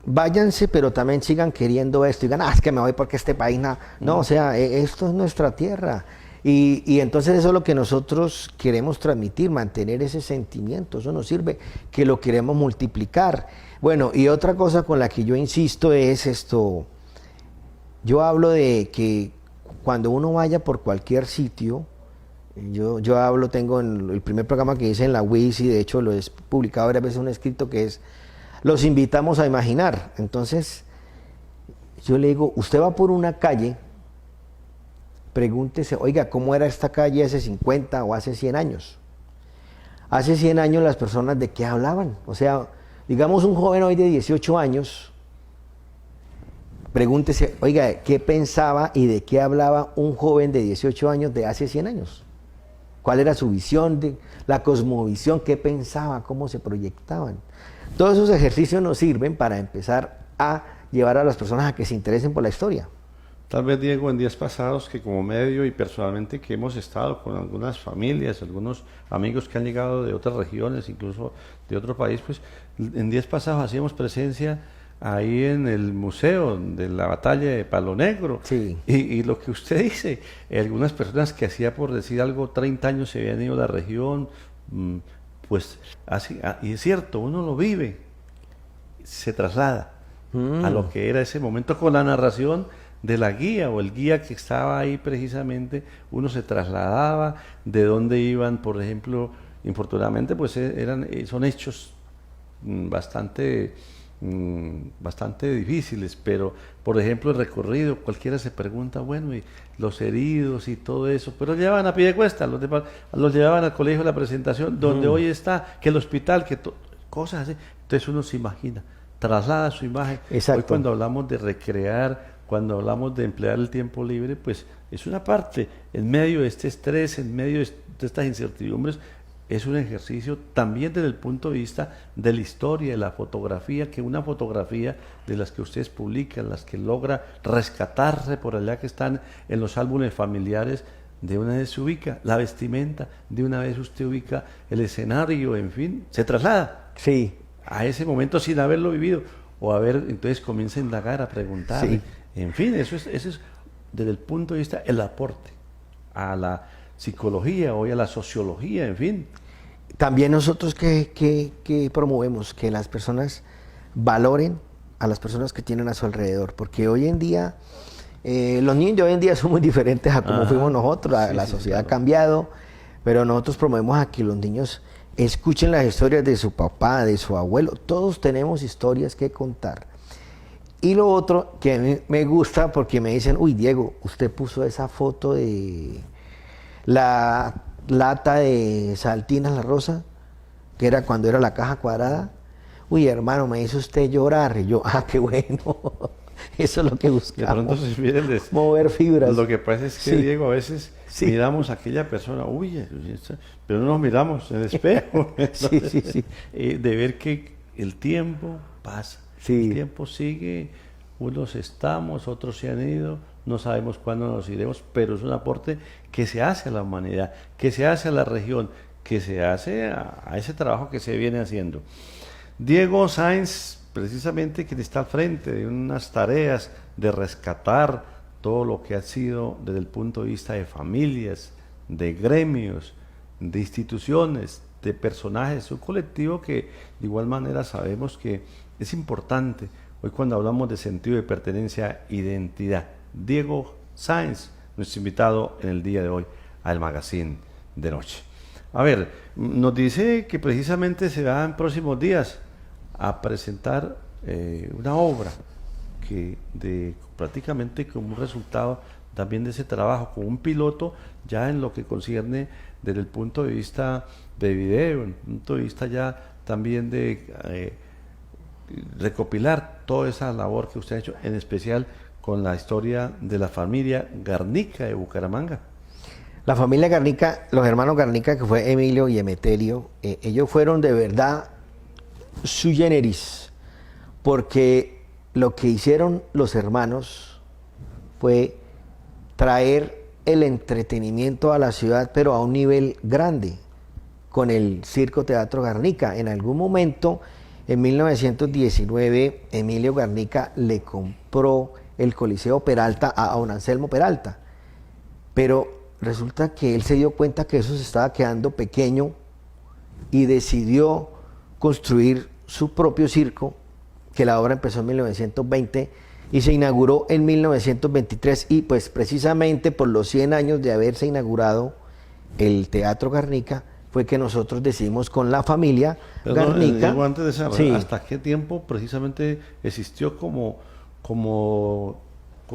váyanse, pero también sigan queriendo esto, y digan, es que me voy porque este país no, o sea, esto es nuestra tierra. Y entonces eso es lo que nosotros queremos transmitir, mantener ese sentimiento, eso nos sirve, que lo queremos multiplicar. Bueno, y otra cosa con la que yo insisto es esto, yo hablo de que cuando uno vaya por cualquier sitio, yo hablo, tengo en el primer programa que hice en la WIS, y de hecho lo he publicado varias veces, un escrito que es, los invitamos a imaginar. Entonces, yo le digo, usted va por una calle, pregúntese, oiga, ¿cómo era esta calle hace 50 o hace 100 años? Hace 100 años las personas ¿de qué hablaban? O sea, digamos un joven hoy de 18 años, pregúntese, oiga, ¿qué pensaba y de qué hablaba un joven de 18 años de hace 100 años? ¿Cuál era su visión, la cosmovisión? ¿Qué pensaba? ¿Cómo se proyectaban? Todos esos ejercicios nos sirven para empezar a llevar a las personas a que se interesen por la historia. Tal vez, Diego, en días pasados, que como medio y personalmente que hemos estado con algunas familias, algunos amigos que han llegado de otras regiones, incluso de otro país, pues en días pasados hacíamos presencia ahí en el museo de la batalla de Palo Negro. Y lo que usted dice, algunas personas que hacía, por decir algo, 30 años se habían ido a la región, pues así, y es cierto, uno lo vive, se traslada a lo que era ese momento con la narración de la guía o el guía que estaba ahí precisamente. Uno se trasladaba de dónde iban, por ejemplo, infortunadamente pues son hechos bastante bastante difíciles, pero por ejemplo el recorrido, cualquiera se pregunta, bueno, y los heridos y todo eso, pero los llevaban a pie de cuesta, los llevaban al colegio de la Presentación, donde hoy está, que el hospital, cosas así. Entonces uno se imagina, traslada su imagen. Exacto. Hoy cuando hablamos de recrear, cuando hablamos de emplear el tiempo libre, pues es una parte, en medio de este estrés, en medio de estas incertidumbres, es un ejercicio también desde el punto de vista de la historia, de la fotografía, que una fotografía de las que ustedes publican, las que logra rescatarse por allá que están en los álbumes familiares, de una vez se ubica la vestimenta, de una vez usted ubica el escenario, en fin, se traslada Sí. a ese momento sin haberlo vivido, o a ver, entonces comienza a indagar, a preguntar, Sí. en fin, eso es desde el punto de vista el aporte a la psicología, hoy a la sociología, en fin. También nosotros que promovemos que las personas valoren a las personas que tienen a su alrededor, porque hoy en día los niños de hoy en día son muy diferentes a como fuimos nosotros, la sociedad ha cambiado, pero nosotros promovemos a que los niños escuchen las historias de su papá, de su abuelo, todos tenemos historias que contar. Y lo otro que a mí me gusta, porque me dicen, uy Diego, usted puso esa foto de la lata de Saltinas La Rosa, que era cuando era la caja cuadrada. Uy, hermano, me hizo usted llorar. Y yo, qué bueno. Eso es lo que buscamos. De pronto se miren mover fibras. Lo que pasa es que, Sí. Diego, a veces Sí. miramos a aquella persona, pero no nos miramos en el espejo. Sí, sí, sí. De ver que el tiempo pasa, Sí. el tiempo sigue, unos estamos, otros se han ido, no sabemos cuándo nos iremos, pero es un aporte que se hace a la humanidad, que se hace a la región, que se hace a ese trabajo que se viene haciendo. Diego Sáenz, precisamente quien está al frente de unas tareas de rescatar todo lo que ha sido desde el punto de vista de familias, de gremios, de instituciones, de personajes, un colectivo que de igual manera sabemos que es importante hoy cuando hablamos de sentido de pertenencia, identidad. Diego Sáenz, nuestro invitado en el día de hoy al Magazine de Noche. A ver, nos dice que precisamente se va en próximos días a presentar una obra que prácticamente como un resultado también de ese trabajo, como un piloto ya en lo que concierne desde el punto de vista de video, en el punto de vista ya también de recopilar toda esa labor que usted ha hecho, en especial con la historia de la familia Garnica de Bucaramanga. La familia Garnica, los hermanos Garnica, que fue Emilio y Emeterio, ellos fueron de verdad sui generis, porque lo que hicieron los hermanos fue traer el entretenimiento a la ciudad, pero a un nivel grande, con el Circo Teatro Garnica. En algún momento, en 1919, Emilio Garnica le compró el Coliseo Peralta a don Anselmo Peralta, pero resulta que él se dio cuenta que eso se estaba quedando pequeño y decidió construir su propio circo, que la obra empezó en 1920 y se inauguró en 1923, y pues precisamente por los 100 años de haberse inaugurado el Teatro Garnica fue que nosotros decidimos con la familia Garnica. Digo, antes de cerrar, Sí. ¿hasta qué tiempo precisamente existió como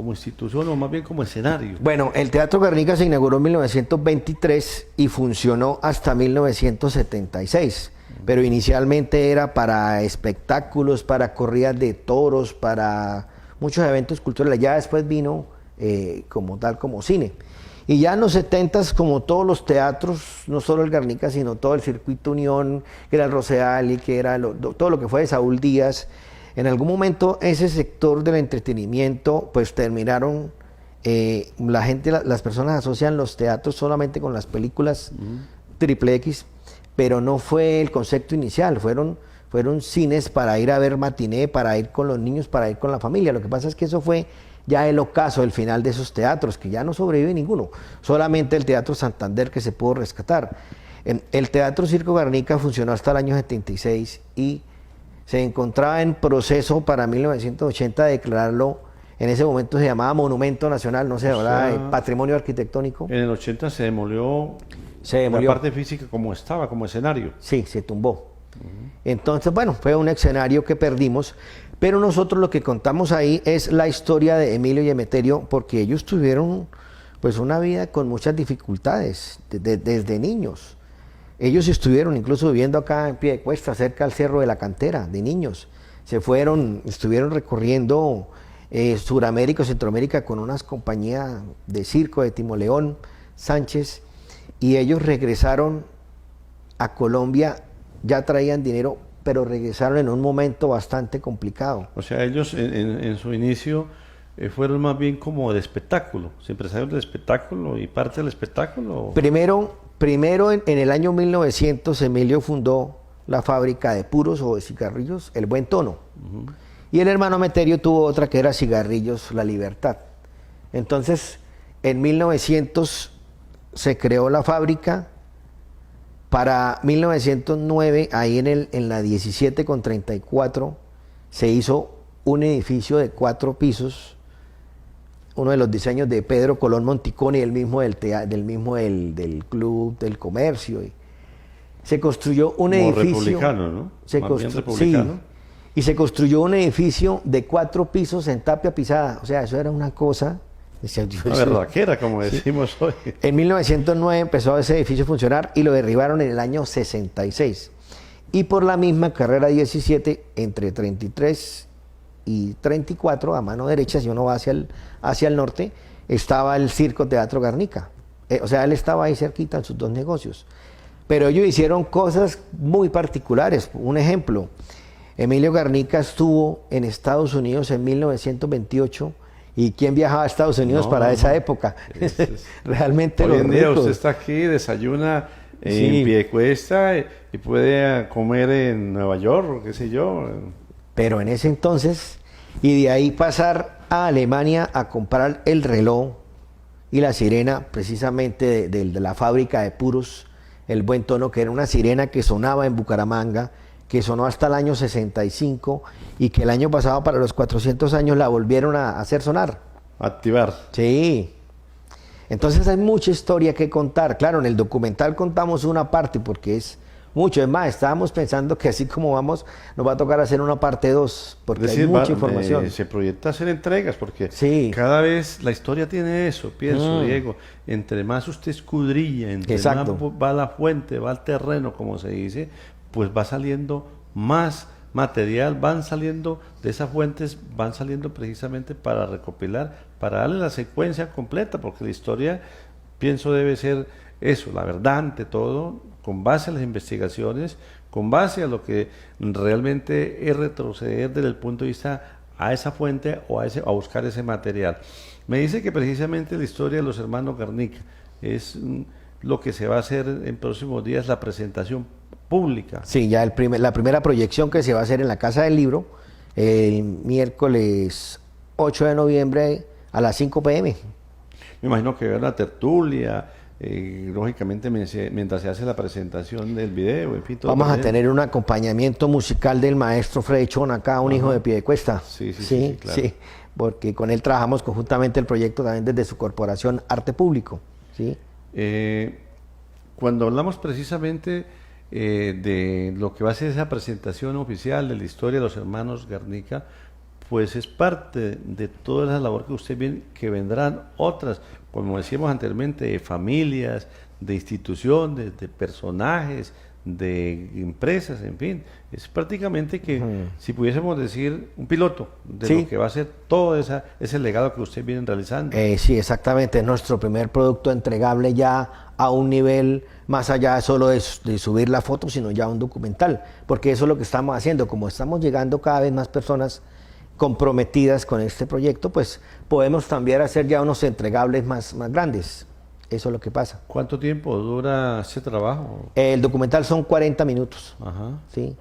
institución o más bien como escenario? Bueno, el Teatro Garnica se inauguró en 1923 y funcionó hasta 1976, pero inicialmente era para espectáculos, para corridas de toros, para muchos eventos culturales. Ya después vino como tal, como cine. Y ya en los 70s, como todos los teatros, no solo el Garnica, sino todo el Circuito Unión, que era el Rosedal y que era todo lo que fue de Saúl Díaz, en algún momento ese sector del entretenimiento, pues terminaron, la gente, las personas asocian los teatros solamente con las películas triple X, pero no fue el concepto inicial, fueron cines para ir a ver matiné, para ir con los niños, para ir con la familia. Lo que pasa es que eso fue ya el ocaso, el final de esos teatros, que ya no sobrevive ninguno, solamente el Teatro Santander que se pudo rescatar. El Teatro Circo Garnica funcionó hasta el año 76 y se encontraba en proceso para 1980 de declararlo, en ese momento se llamaba Monumento Nacional, no se hablaba de Patrimonio Arquitectónico. En el 80 se demolió Se la demolió. parte física como estaba, como escenario. Sí, se tumbó. Entonces, bueno, fue un escenario que perdimos, pero nosotros lo que contamos ahí es la historia de Emilio y Emeterio, porque ellos tuvieron pues una vida con muchas dificultades desde niños. Ellos estuvieron incluso viviendo acá en Piedecuesta, cerca al Cerro de la Cantera, de niños. Estuvieron recorriendo Suramérica, Centroamérica con unas compañías de circo de Timoleón, Sánchez, y ellos regresaron a Colombia, ya traían dinero, pero regresaron en un momento bastante complicado. O sea, ellos en su inicio fueron más bien como de espectáculo, empresarios de espectáculo y parte del espectáculo. Primero en el año 1900, Emilio fundó la fábrica de puros o de cigarrillos, El Buen Tono. Y el hermano Emeterio tuvo otra que era Cigarrillos La Libertad. Entonces, en 1900 se creó la fábrica. Para 1909, ahí en la 17 con 34, se hizo un edificio de 4 pisos, uno de los diseños de Pedro Colón Monticoni, el mismo del Club del Comercio. Y se construyó un Como edificio republicano, ¿no? Más bien sí, republicano. y se construyó un edificio de 4 pisos en tapia pisada. O sea, eso era una cosa. Una berraquera, como decimos hoy. En 1909 empezó ese edificio a funcionar y lo derribaron en el año 66. Y por la misma carrera 17, entre 33 y 34, a mano derecha, si uno va hacia el norte, estaba el Circo Teatro Garnica. O sea, él estaba ahí cerquita en sus 2 negocios. Pero ellos hicieron cosas muy particulares. Un ejemplo, Emilio Garnica estuvo en Estados Unidos en 1928. ¿Y quién viajaba a Estados Unidos para esa época? Realmente hoy los en día ricos. usted está aquí, desayuna Sí. en Piedecuesta y puede comer en Nueva York, o qué sé yo. Pero en ese entonces, y de ahí pasar a Alemania a comprar el reloj y la sirena, precisamente de la fábrica de puros, El Buen Tono, que era una sirena que sonaba en Bucaramanga, que sonó hasta el año 65 y que el año pasado, para los 400 años, la volvieron a hacer sonar. Activar. Sí. Entonces hay mucha historia que contar. Claro, en el documental contamos una parte porque es mucho. Es más, estábamos pensando que así como vamos, nos va a tocar hacer una parte 2 porque hay mucha información. Se proyecta hacer entregas porque Sí. cada vez la historia tiene eso, pienso, Mm. Diego. Entre más usted escudrilla, entre Exacto. más va a la fuente, va al terreno, como se dice, pues va saliendo más material, van saliendo de esas fuentes, van saliendo precisamente para recopilar, para darle la secuencia completa, porque la historia, pienso, debe ser eso, la verdad ante todo, con base a las investigaciones, con base a lo que realmente es retroceder desde el punto de vista a esa fuente o a buscar ese material. Me dice que precisamente la historia de los hermanos Garnica es lo que se va a hacer en próximos días, la presentación pública. Sí, ya la primera proyección que se va a hacer en la Casa del Libro, el miércoles 8 de noviembre a las 5 p.m. Me imagino que va a haber una tertulia, lógicamente mientras se hace la presentación del video, en fin, todo. Vamos a tener un acompañamiento musical del maestro Freddy Chon, acá, un hijo de Piedecuesta. Sí, claro. Sí, porque con él trabajamos conjuntamente el proyecto también desde su corporación Arte Público. ¿Sí? Cuando hablamos precisamente de lo que va a ser esa presentación oficial de la historia de los hermanos Garnica, pues es parte de toda esa labor que usted ve que vendrán otras, como decíamos anteriormente, de familias, de instituciones, de personajes, de empresas, en fin. Es prácticamente que, si pudiésemos decir, un piloto de Sí. lo que va a ser todo ese legado que ustedes vienen realizando. Sí, exactamente. Es nuestro primer producto entregable ya a un nivel más allá solo de subir la foto, sino ya un documental. Porque eso es lo que estamos haciendo. Como estamos llegando cada vez más personas comprometidas con este proyecto, pues podemos también hacer ya unos entregables más grandes. Eso es lo que pasa. ¿Cuánto tiempo dura ese trabajo? El documental son 40 minutos. Ajá. Sí.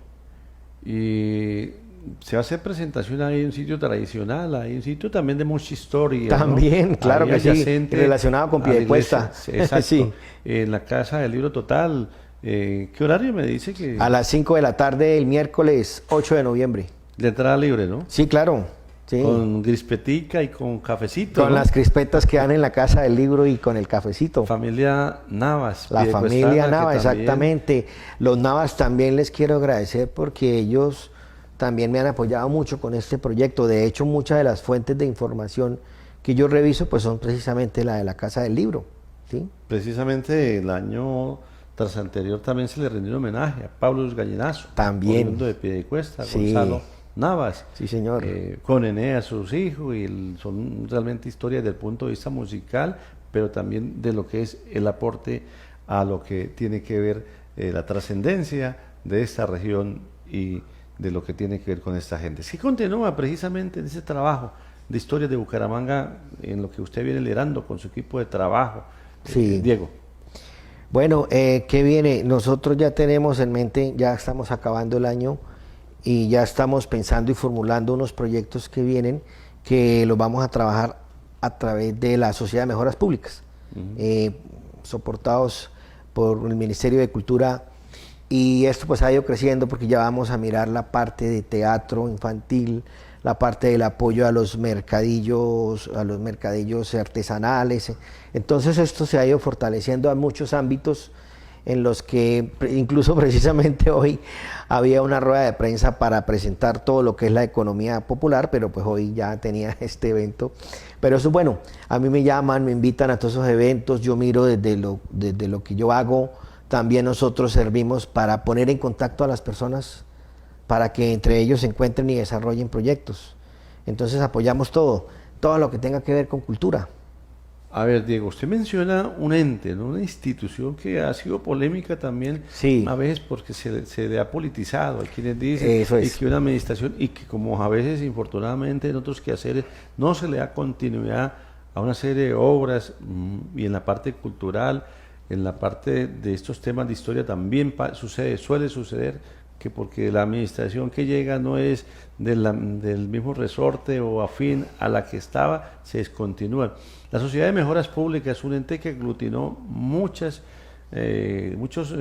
Y se va a hacer presentación ahí en un sitio tradicional, hay un sitio también de mucha historia, También, ¿no? claro Ahí que sí, adyacente relacionado con a la Piedecuesta. iglesia. Exacto. Sí. En la Casa del Libro Total. ¿Qué horario me dice que? A las 5 de la tarde el miércoles 8 de noviembre. De entrada libre, ¿no? Sí, claro. Sí. Con crispetica y con cafecito. Con ¿no? las crispetas que dan en la casa del libro y con el cafecito. Familia Navas. La familia Piedecuestana, que Navas, también- exactamente. Los Navas también les quiero agradecer porque ellos también me han apoyado mucho con este proyecto. De hecho, muchas de las fuentes de información que yo reviso pues son precisamente la de la Casa del Libro. ¿Sí? Precisamente el año tras anterior también se le rindió un homenaje a Pablo Gallinazo. También. Oriundo de Piedecuesta, Sí. Gonzalo Navas. Sí, señor. Con Eneas, sus hijos, y son realmente historias desde el punto de vista musical, pero también de lo que es el aporte a lo que tiene que ver la trascendencia de esta región y de lo que tiene que ver con esta gente. Si continúa precisamente en ese trabajo de historias de Bucaramanga, en lo que usted viene liderando con su equipo de trabajo, Sí. Diego. Bueno, ¿qué viene? Nosotros ya tenemos en mente, ya estamos acabando el año y ya estamos pensando y formulando unos proyectos que vienen que los vamos a trabajar a través de la Sociedad de Mejoras Públicas, soportados por el Ministerio de Cultura, y esto pues ha ido creciendo porque ya vamos a mirar la parte de teatro infantil, la parte del apoyo a los mercadillos artesanales. Entonces esto se ha ido fortaleciendo a muchos ámbitos en los que incluso precisamente hoy había una rueda de prensa para presentar todo lo que es la economía popular, pero pues hoy ya tenía este evento. Pero eso es bueno, a mí me llaman, me invitan a todos esos eventos, yo miro desde lo que yo hago, también nosotros servimos para poner en contacto a las personas para que entre ellos se encuentren y desarrollen proyectos. Entonces apoyamos todo lo que tenga que ver con cultura. A ver, Diego, usted menciona un ente, ¿no? Una institución que ha sido polémica también, Sí. a veces porque se le ha politizado. Hay quienes dicen Eso es. y que una administración, y que como a veces, infortunadamente, en otros quehaceres no se le da continuidad a una serie de obras, y en la parte cultural, en la parte de estos temas de historia también suele suceder, que porque la administración que llega no es del mismo resorte o afín a la que estaba, se descontinúa. La Sociedad de Mejoras Públicas es un ente que aglutinó muchos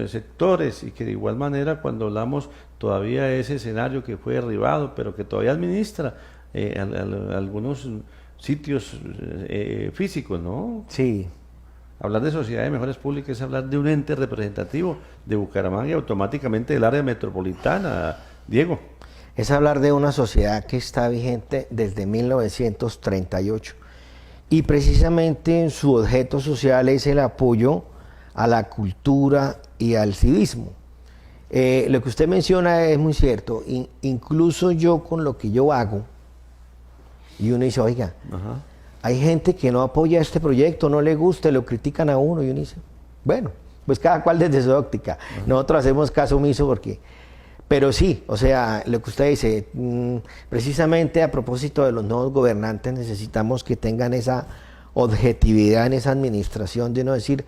sectores, y que de igual manera, cuando hablamos todavía de ese escenario que fue derribado, pero que todavía administra algunos sitios físicos, ¿no? Sí. Hablar de Sociedad de Mejoras Públicas es hablar de un ente representativo de Bucaramanga y automáticamente del área metropolitana, Diego. Es hablar de una sociedad que está vigente desde 1938 y precisamente su objeto social es el apoyo a la cultura y al civismo. Lo que usted menciona es muy cierto, incluso yo con lo que yo hago, y uno dice, oiga, Ajá. hay gente que no apoya este proyecto, no le gusta, lo critican a uno, y uno dice, bueno, pues cada cual desde su óptica. Nosotros hacemos caso omiso porque... Pero sí, o sea, lo que usted dice, precisamente a propósito de los nuevos gobernantes necesitamos que tengan esa objetividad en esa administración de no decir,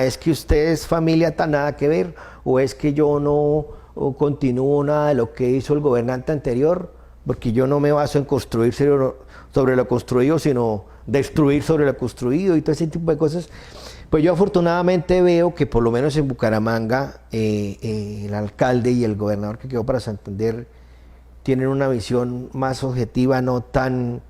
es que usted es familia tan nada que ver, o es que yo no continúo nada de lo que hizo el gobernante anterior, porque yo no me baso en construir sobre lo construido, sino destruir sobre lo construido y todo ese tipo de cosas. Pues yo afortunadamente veo que por lo menos en Bucaramanga el alcalde y el gobernador que quedó para Santander tienen una visión más objetiva, no tan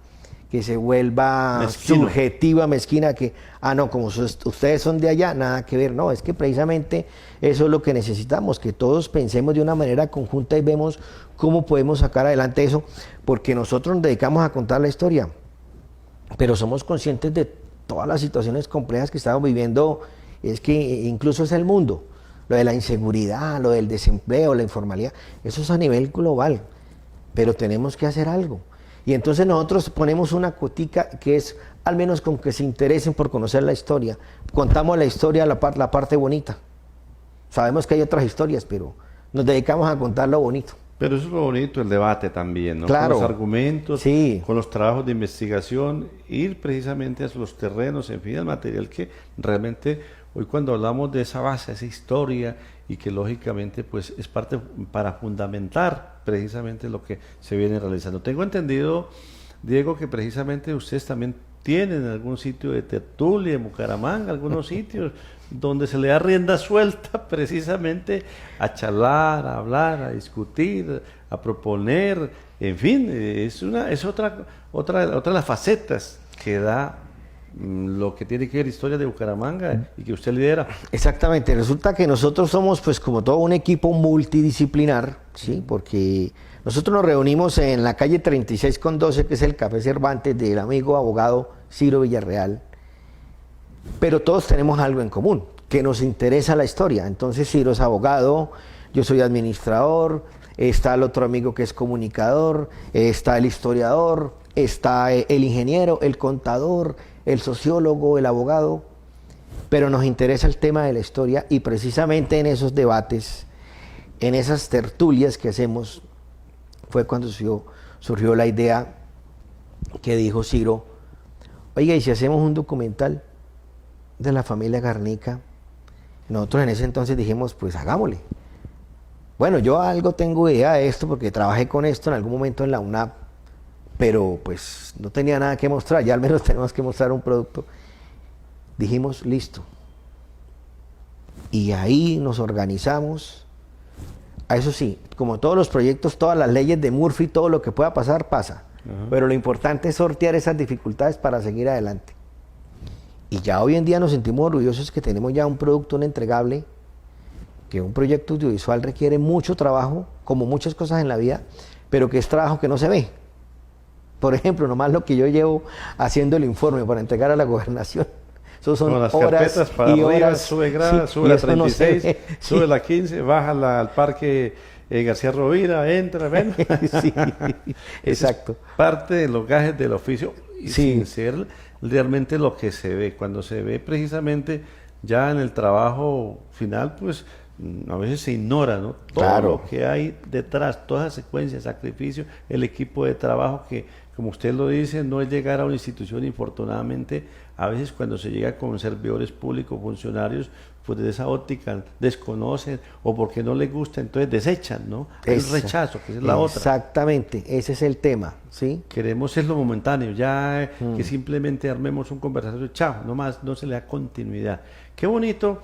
que se vuelva Mezquino. subjetiva, mezquina, que, no, como ustedes son de allá, nada que ver. No, es que precisamente eso es lo que necesitamos, que todos pensemos de una manera conjunta y vemos cómo podemos sacar adelante eso, porque nosotros nos dedicamos a contar la historia, pero somos conscientes de todas las situaciones complejas que estamos viviendo. Es que incluso es el mundo, lo de la inseguridad, lo del desempleo, la informalidad, eso es a nivel global, pero tenemos que hacer algo. Y entonces nosotros ponemos una cuotica que es al menos con que se interesen por conocer la historia. Contamos la historia, la parte bonita. Sabemos que hay otras historias, pero nos dedicamos a contar lo bonito. Pero eso es lo bonito, el debate también, ¿no? Claro. Con los argumentos, Sí. con los trabajos de investigación, ir precisamente a los terrenos, en fin, el material que realmente hoy cuando hablamos de esa base, esa historia, y que lógicamente pues es parte para fundamentar precisamente lo que se viene realizando. Tengo entendido, Diego, que precisamente ustedes también tienen algún sitio de tertulia en Bucaramanga, algunos sitios donde se le da rienda suelta precisamente a charlar, a hablar, a discutir, a proponer, en fin, es otra de las facetas que da lo que tiene que ver historia de Bucaramanga y que usted lidera. Exactamente, resulta que nosotros somos pues como todo un equipo multidisciplinar, ¿sí? Porque nosotros nos reunimos en la calle 36 con 12, que es el Café Cervantes del amigo abogado Ciro Villarreal, pero todos tenemos algo en común, que nos interesa la historia. Entonces Ciro es abogado, yo soy administrador, está el otro amigo que es comunicador, está el historiador, está el ingeniero, el contador, el sociólogo, el abogado, pero nos interesa el tema de la historia y precisamente en esos debates, en esas tertulias que hacemos, fue cuando surgió la idea que dijo Ciro, oiga, ¿y si hacemos un documental de la familia Garnica? Nosotros en ese entonces dijimos, pues hagámosle. Bueno, yo algo tengo idea de esto porque trabajé con esto en algún momento en la UNAP, pero pues no tenía nada que mostrar, ya al menos tenemos que mostrar un producto. Dijimos, listo. Y ahí nos organizamos. A eso sí, como todos los proyectos, todas las leyes de Murphy, todo lo que pueda pasar, pasa. Pero lo importante es sortear esas dificultades para seguir adelante. Y ya hoy en día nos sentimos orgullosos que tenemos ya un producto, un entregable, que un proyecto audiovisual requiere mucho trabajo, como muchas cosas en la vida, pero que es trabajo que no se ve. Por ejemplo, nomás lo que yo llevo haciendo el informe para entregar a la gobernación. Eso son las horas carpetas para y arriba, horas. sube grada, Sí, sube y la eso no 36, se ve. sube Sí. la 15, baja al parque García Rovira, entra, ven. Sí, Eso exacto. es parte de los gajes del oficio y Sí. sin ser realmente lo que se ve. Cuando se ve precisamente ya en el trabajo final, pues a veces se ignora, ¿no? Todo Claro. lo que hay detrás, toda esa secuencia, sacrificio, el equipo de trabajo que, como usted lo dice, no es llegar a una institución, infortunadamente, a veces cuando se llega con servidores públicos, funcionarios, pues desde esa óptica desconocen o porque no les gusta, entonces desechan, ¿no? El Esa- rechazo, que es la otra. Exactamente, ese es el tema, ¿sí? Queremos es lo momentáneo, ya que simplemente armemos un conversatorio, chao, no más, no se le da continuidad. Qué bonito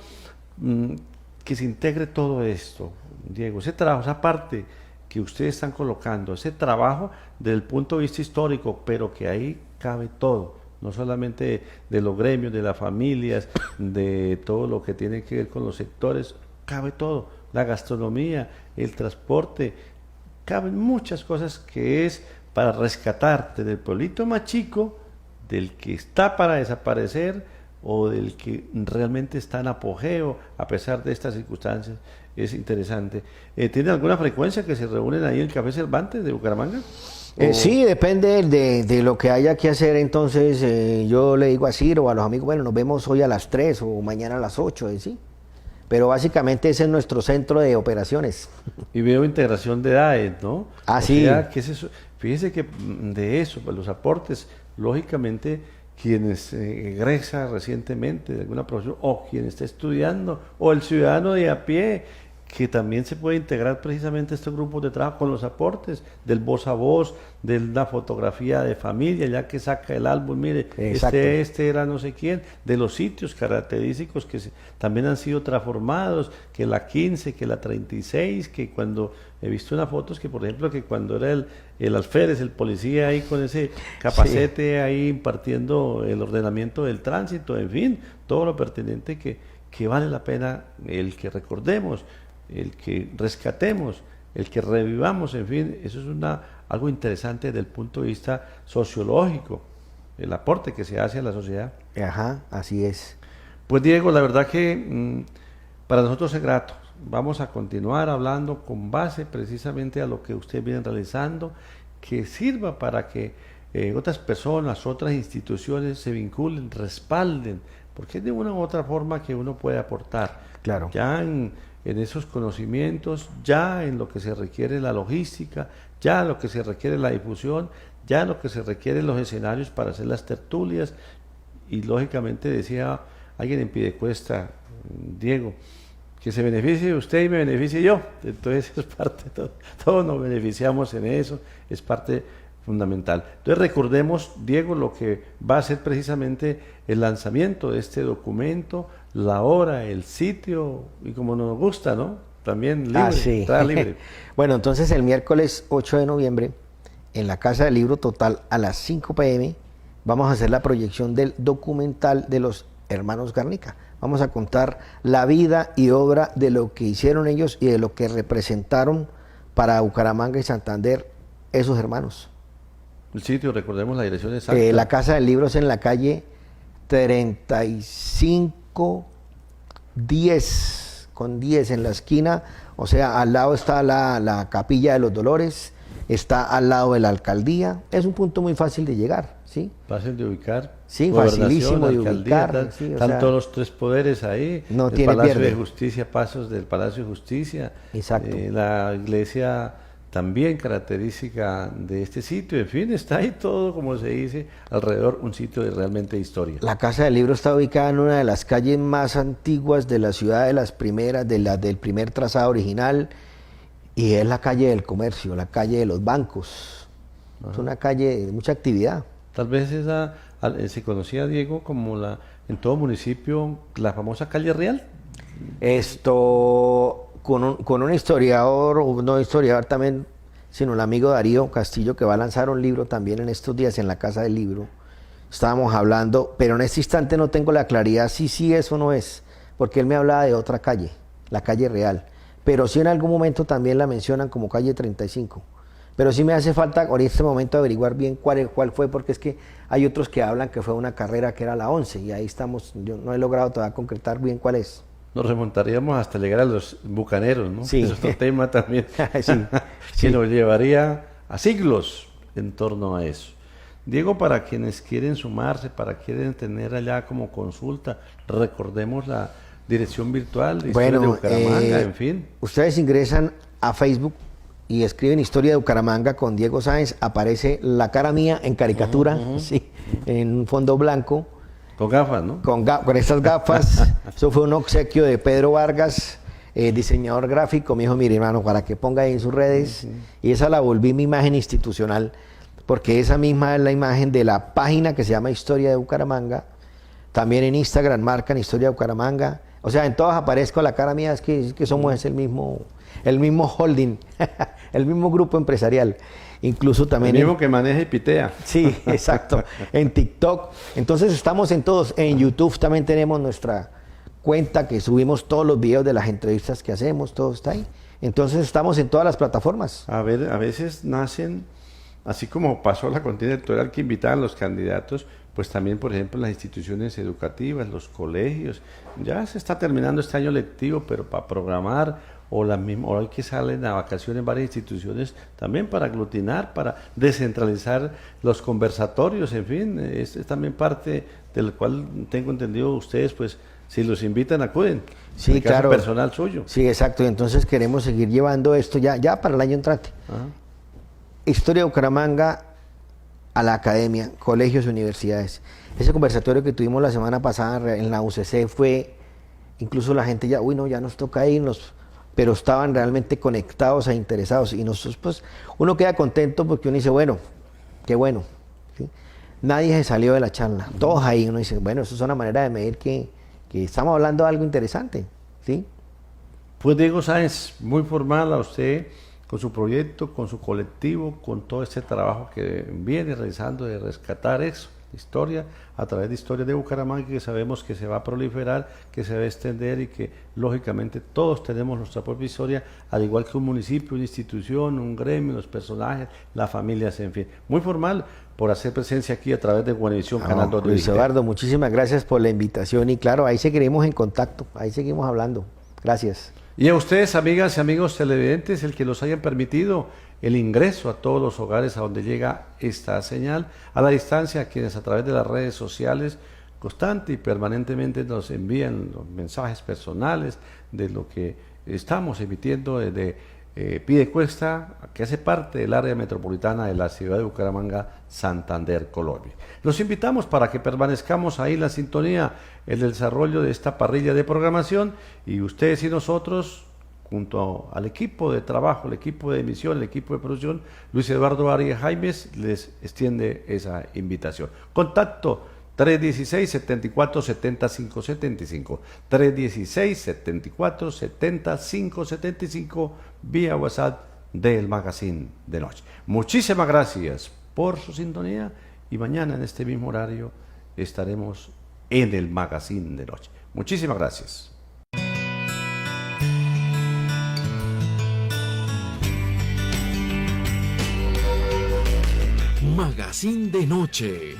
que se integre todo esto, Diego, ese trabajo, esa parte que ustedes están colocando, ese trabajo desde el punto de vista histórico, pero que ahí cabe todo, no solamente de los gremios, de las familias, de todo lo que tiene que ver con los sectores, cabe todo, la gastronomía, el transporte, caben muchas cosas que es para rescatarte del pueblito más chico, del que está para desaparecer o del que realmente está en apogeo a pesar de estas circunstancias. Es interesante. ¿Tiene alguna frecuencia que se reúnen ahí en el Café Cervantes de Bucaramanga? Sí, depende de lo que haya que hacer. Entonces yo le digo a Ciro o a los amigos, bueno, nos vemos hoy a las 3 o mañana a las 8, ¿sí? Pero básicamente ese es nuestro centro de operaciones. Y veo integración de edades, ¿no? Ah, O sí. sea, ¿qué es eso? Fíjese que de eso, pues, los aportes, lógicamente, quienes egresa recientemente de alguna profesión, o quien está estudiando, o el ciudadano de a pie, que también se puede integrar precisamente a estos grupos de trabajo con los aportes del voz a voz, de la fotografía de familia, ya que saca el álbum, mire, Exacto. este era no sé quién, de los sitios característicos que también han sido transformados, que la 15, que la 36, que cuando he visto unas fotos que, por ejemplo, que cuando era el alférez, el policía ahí con ese capacete ahí impartiendo el ordenamiento del tránsito, en fin, todo lo pertinente que vale la pena el que recordemos, el que rescatemos, el que revivamos, en fin, eso es algo interesante desde el punto de vista sociológico, el aporte que se hace a la sociedad. Ajá, así es. Pues Diego, la verdad que para nosotros es grato. Vamos a continuar hablando con base precisamente a lo que ustedes vienen realizando, que sirva para que otras personas, otras instituciones se vinculen, respalden, porque es de una u otra forma que uno puede aportar. Claro. Ya en esos conocimientos, ya en lo que se requiere la logística, ya en lo que se requiere la difusión, ya en lo que se requiere los escenarios para hacer las tertulias, y lógicamente decía alguien en Piedecuesta, Diego, que se beneficie usted y me beneficie yo. Entonces es parte, todos nos beneficiamos en eso, es parte fundamental. Entonces recordemos, Diego, lo que va a ser precisamente el lanzamiento de este documento, la hora, el sitio, y como nos gusta, ¿no? También libre, Sí. entrada libre. Bueno, entonces el miércoles 8 de noviembre, en la Casa del Libro Total, a las 5 p.m., vamos a hacer la proyección del documental de los hermanos Garnica. Vamos a contar la vida y obra de lo que hicieron ellos y de lo que representaron para Bucaramanga y Santander esos hermanos. El sitio, recordemos la dirección exacta. La Casa del Libro es en la calle 3510, con 10 en la esquina, o sea, al lado está la Capilla de los Dolores, está al lado de la alcaldía, es un punto muy fácil de llegar, ¿sí? Fácil de ubicar. Sí, Gobernación, facilísimo de alcaldía, ubicar. Sí, o están sea, todos los tres poderes ahí. no el tiene Palacio pierde. de Justicia, pasos del Palacio de Justicia. Exacto. La iglesia también característica de este sitio. En fin, está ahí todo, como se dice, alrededor un sitio de realmente historia. La Casa del Libro está ubicada en una de las calles más antiguas de la ciudad, de las primeras, del primer trazado original, y es la calle del comercio, la calle de los bancos. Es una calle de mucha actividad. Tal vez se conocía, Diego, como en todo municipio, la famosa calle Real. Esto, con un historiador, o no historiador también, sino el amigo Darío Castillo, que va a lanzar un libro también en estos días en la Casa del Libro. Estábamos hablando, pero en este instante no tengo la claridad si sí es o no es, porque él me hablaba de otra calle, la calle Real, pero sí en algún momento también la mencionan como calle 35. Pero sí me hace falta en este momento averiguar bien cuál fue, porque es que hay otros que hablan que fue una carrera que era la 11, y ahí estamos, yo no he logrado todavía concretar bien cuál es. Nos remontaríamos hasta llegar a los bucaneros, ¿no? Sí. Es otro tema también Sí, que sí. nos llevaría a siglos en torno a eso. Diego, para quienes quieren sumarse, para quieren tener allá como consulta, recordemos la dirección virtual de Historia de Bucaramanga, en fin. Ustedes ingresan a Facebook y escriben Historia de Bucaramanga con Diego Sáenz, aparece la cara mía en caricatura, sí, en un fondo blanco, Con gafas, ¿no? con estas gafas. Eso fue un obsequio de Pedro Vargas, diseñador gráfico. Me dijo, mire hermano, para que ponga ahí en sus redes, y esa la volví mi imagen institucional, porque esa misma es la imagen de la página que se llama Historia de Bucaramanga. También en Instagram marcan Historia de Bucaramanga. O sea, en todas aparezco la cara mía, es que somos el mismo holding, el mismo grupo empresarial. Incluso también... El mismo que maneja y pitea. Sí, exacto. En TikTok. Entonces estamos en todos. En YouTube también tenemos nuestra cuenta que subimos todos los videos de las entrevistas que hacemos, todo está ahí. Entonces estamos en todas las plataformas. A ver, a veces nacen, así como pasó la contienda electoral que invitaban los candidatos, pues también, por ejemplo, las instituciones educativas, los colegios. Ya se está terminando este año lectivo, pero para programar, o hoy que salen a vacaciones varias instituciones, también para aglutinar, para descentralizar los conversatorios, en fin, es también parte del cual tengo entendido ustedes, pues, si los invitan, acuden. Sí, en el caso claro. personal suyo. Sí, exacto. Y entonces queremos seguir llevando esto ya para el año entrante. Ajá. Historia de Bucaramanga a la academia, colegios y universidades. Ese conversatorio que tuvimos la semana pasada en la UCC fue, incluso la gente ya, ya nos toca irnos, pero estaban realmente conectados e interesados. Y nosotros, pues, uno queda contento porque uno dice, bueno, qué bueno. ¿Sí? Nadie se salió de la charla, todos ahí. Uno dice, bueno, eso es una manera de medir que estamos hablando de algo interesante. ¿Sí? Pues Diego Sáenz, muy formal a usted, con su proyecto, con su colectivo, con todo este trabajo que viene realizando de rescatar eso, historia, a través de Historia de Bucaramanga, que sabemos que se va a proliferar, que se va a extender y que lógicamente todos tenemos nuestra propia historia, al igual que un municipio, una institución, un gremio, los personajes, las familias, en fin. Muy formal por hacer presencia aquí a través de Buenavisión, Canal 2 de Luis Digital. Eduardo, muchísimas gracias por la invitación y claro, ahí seguiremos en contacto, ahí seguimos hablando. Gracias. Y a ustedes, amigas y amigos televidentes, el que nos hayan permitido el ingreso a todos los hogares a donde llega esta señal, a la distancia, a quienes a través de las redes sociales constante y permanentemente nos envían los mensajes personales de lo que estamos emitiendo desde Piedecuesta, que hace parte del área metropolitana de la ciudad de Bucaramanga, Santander, Colombia. Los invitamos para que permanezcamos ahí en la sintonía, en el desarrollo de esta parrilla de programación, y ustedes y nosotros junto al equipo de trabajo, el equipo de emisión, el equipo de producción, Luis Eduardo Arias Jaimes les extiende esa invitación. Contacto 316-74-75-75, 316-74-75-75, vía WhatsApp del Magazine de Noche. Muchísimas gracias por su sintonía y mañana en este mismo horario estaremos en el Magazine de Noche. Muchísimas gracias. Magazine de Noche.